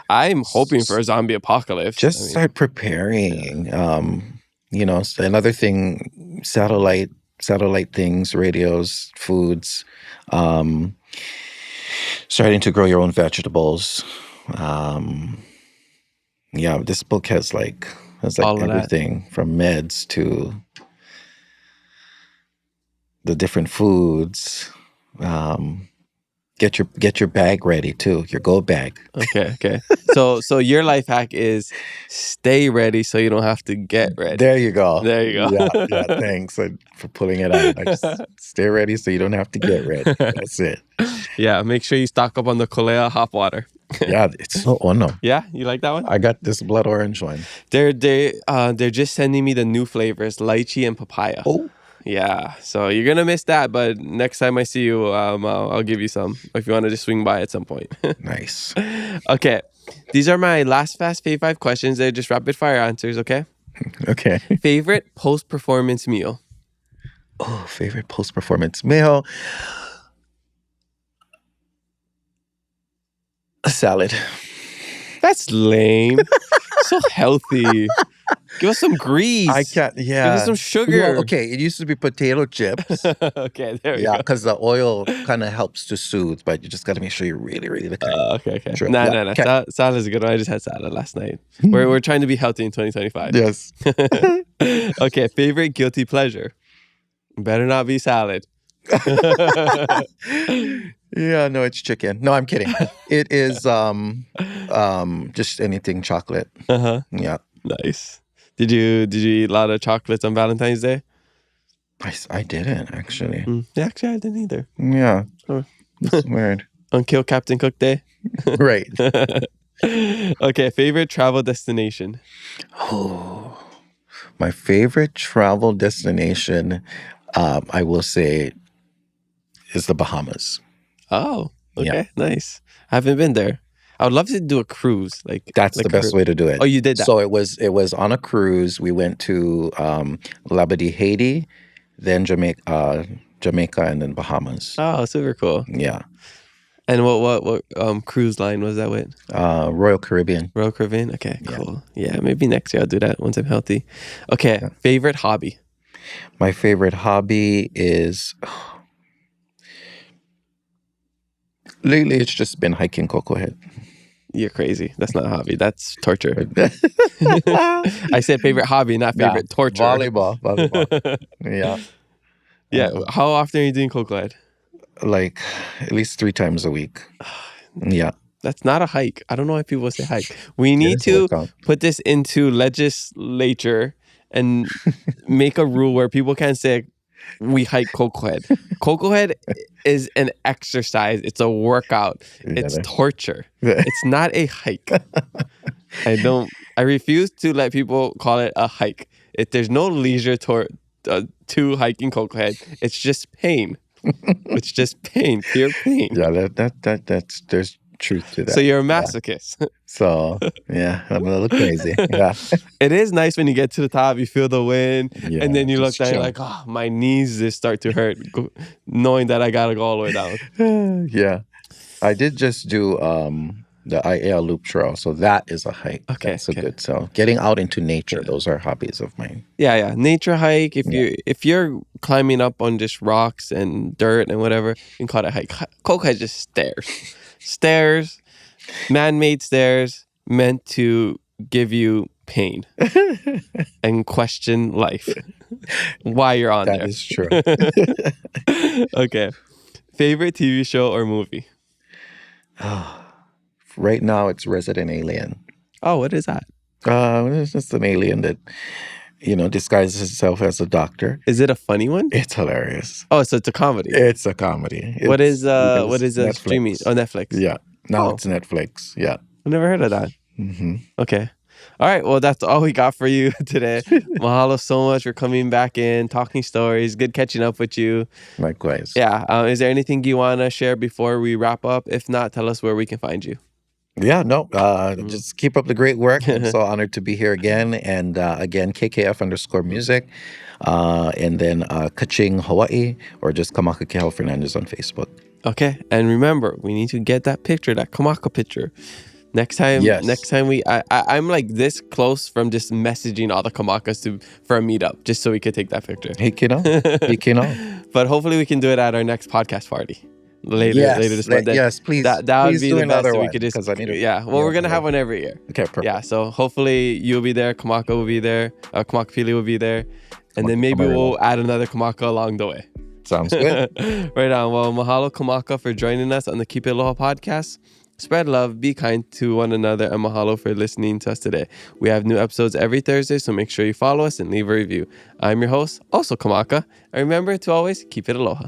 I'm hoping for a zombie apocalypse. Just start preparing. Another thing, satellite things, radios, foods, starting to grow your own vegetables. This book has like everything from meds to the different foods. Get your bag ready too, your go bag. Okay. So your life hack is stay ready so you don't have to get ready. There you go. Yeah, thanks for pulling it out. I just stay ready so you don't have to get ready. That's it. Yeah, make sure you stock up on the Kolea hot water. Yeah, it's so no. Yeah, you like that one? I got this blood orange one. They're just sending me the new flavors, lychee and papaya. Oh. Yeah, so you're gonna miss that, but next time I see you, I'll give you some if you want to just swing by at some point. Nice. Okay, these are my last fast fave 5 questions. They're just rapid fire answers. Okay. Okay. Favorite post-performance meal? Oh, favorite post-performance meal. A salad. That's lame. So healthy. Give us some grease. I can't. Yeah. Give us some sugar. Well, okay, it used to be potato chips. Okay, there we go. Yeah, because the oil kind of helps to soothe, but you just got to make sure you really, really look at it. Okay. Sure. No. Yeah, Salad is a good one. I just had salad last night. We're trying to be healthy in 2025. Yes. Okay, favorite guilty pleasure. Better not be salad. Yeah, no, it's chicken. No, I'm kidding. It is just anything chocolate. Yeah. Nice. Did you eat a lot of chocolates on Valentine's Day? I didn't actually. Yeah, actually, I didn't either. Yeah. Oh. It's weird. On Kill Captain Cook Day? Right. Okay, favorite travel destination? Oh, my favorite travel destination, I will say, is the Bahamas. Oh, okay, Yeah. Nice. I haven't been there. I would love to do a cruise. That's the best way to do it. Oh, you did that? So it was on a cruise. We went to Labadee, Haiti, then Jamaica, and then Bahamas. Oh, super cool. Yeah. And what cruise line was that with? Royal Caribbean. Royal Caribbean? Okay, cool. Yeah, maybe next year I'll do that once I'm healthy. Okay, favorite hobby? My favorite hobby is... Lately, it's just been hiking Cocoa Head. You're crazy. That's not a hobby. That's torture. I said favorite hobby, not favorite torture. Volleyball. Yeah. Yeah. How often are you doing Cocoa Head? Like at least 3 times a week. Yeah. That's not a hike. I don't know why people say hike. We need to put this into legislature and make a rule where people can't say we hike Cocoa Head. Cocoa Head is an exercise. It's a workout. It's torture. It's not a hike. I refuse to let people call it a hike. There's no leisure to hiking Cocoa Head. It's just pain. It's just pain, pure pain. Yeah, that's there's truth to that. So you're a masochist. Yeah. So yeah, I'm a little crazy. Yeah. It is nice when you get to the top, you feel the wind, and then you look down, you're like, oh, my knees just start to hurt, knowing that I gotta go all the way down. Yeah. I did just do the IAL Loop Trail, so that is a hike. Okay, so good. So getting out into nature, those are hobbies of mine. Yeah. Nature hike. If you're climbing up on just rocks and dirt and whatever, you can call it a hike. Cocoa Head just stairs, man-made stairs meant to give you pain and question life. Why you're on there. That is true. Okay. Favorite TV show or movie? Right now, it's Resident Alien. Oh, what is that? It's just an alien that, disguises itself as a doctor. Is it a funny one? It's hilarious. Oh, so it's a comedy. It's a comedy. What is streaming? Oh, Netflix. Yeah. Now it's Netflix. Yeah. I've never heard of that. Mm-hmm. Okay. All right. Well, that's all we got for you today. Mahalo so much for coming back in, talking stories. Good catching up with you. Likewise. Yeah. Is there anything you want to share before we wrap up? If not, tell us where we can find you. Yeah, no, just keep up the great work. I'm so honored to be here again. And again, KKF_music. And then Kaching Hawaii, or just Kamakakēhau Fernandez on Facebook. Okay. And remember, we need to get that picture, that Kamaka picture. Next time I'm like this close from just messaging all the Kamakas for a meetup, just so we could take that picture. Hikino. But hopefully we can do it at our next podcast party. Later this month. Yes, please. That please would be do the best. Another So we one, could just well, we're gonna have one every year. Okay, perfect. Yeah, so hopefully you'll be there, Kamaka will be there, Kamakapili will be there, and then maybe we'll add another Kamaka along the way. Sounds good. Right on. Well, mahalo Kamaka for joining us on the Keep It Aloha podcast. Spread love, be kind to one another, and mahalo for listening to us today. We have new episodes every Thursday, so make sure you follow us and leave a review. I'm your host, also Kamaka, and remember to always keep it aloha.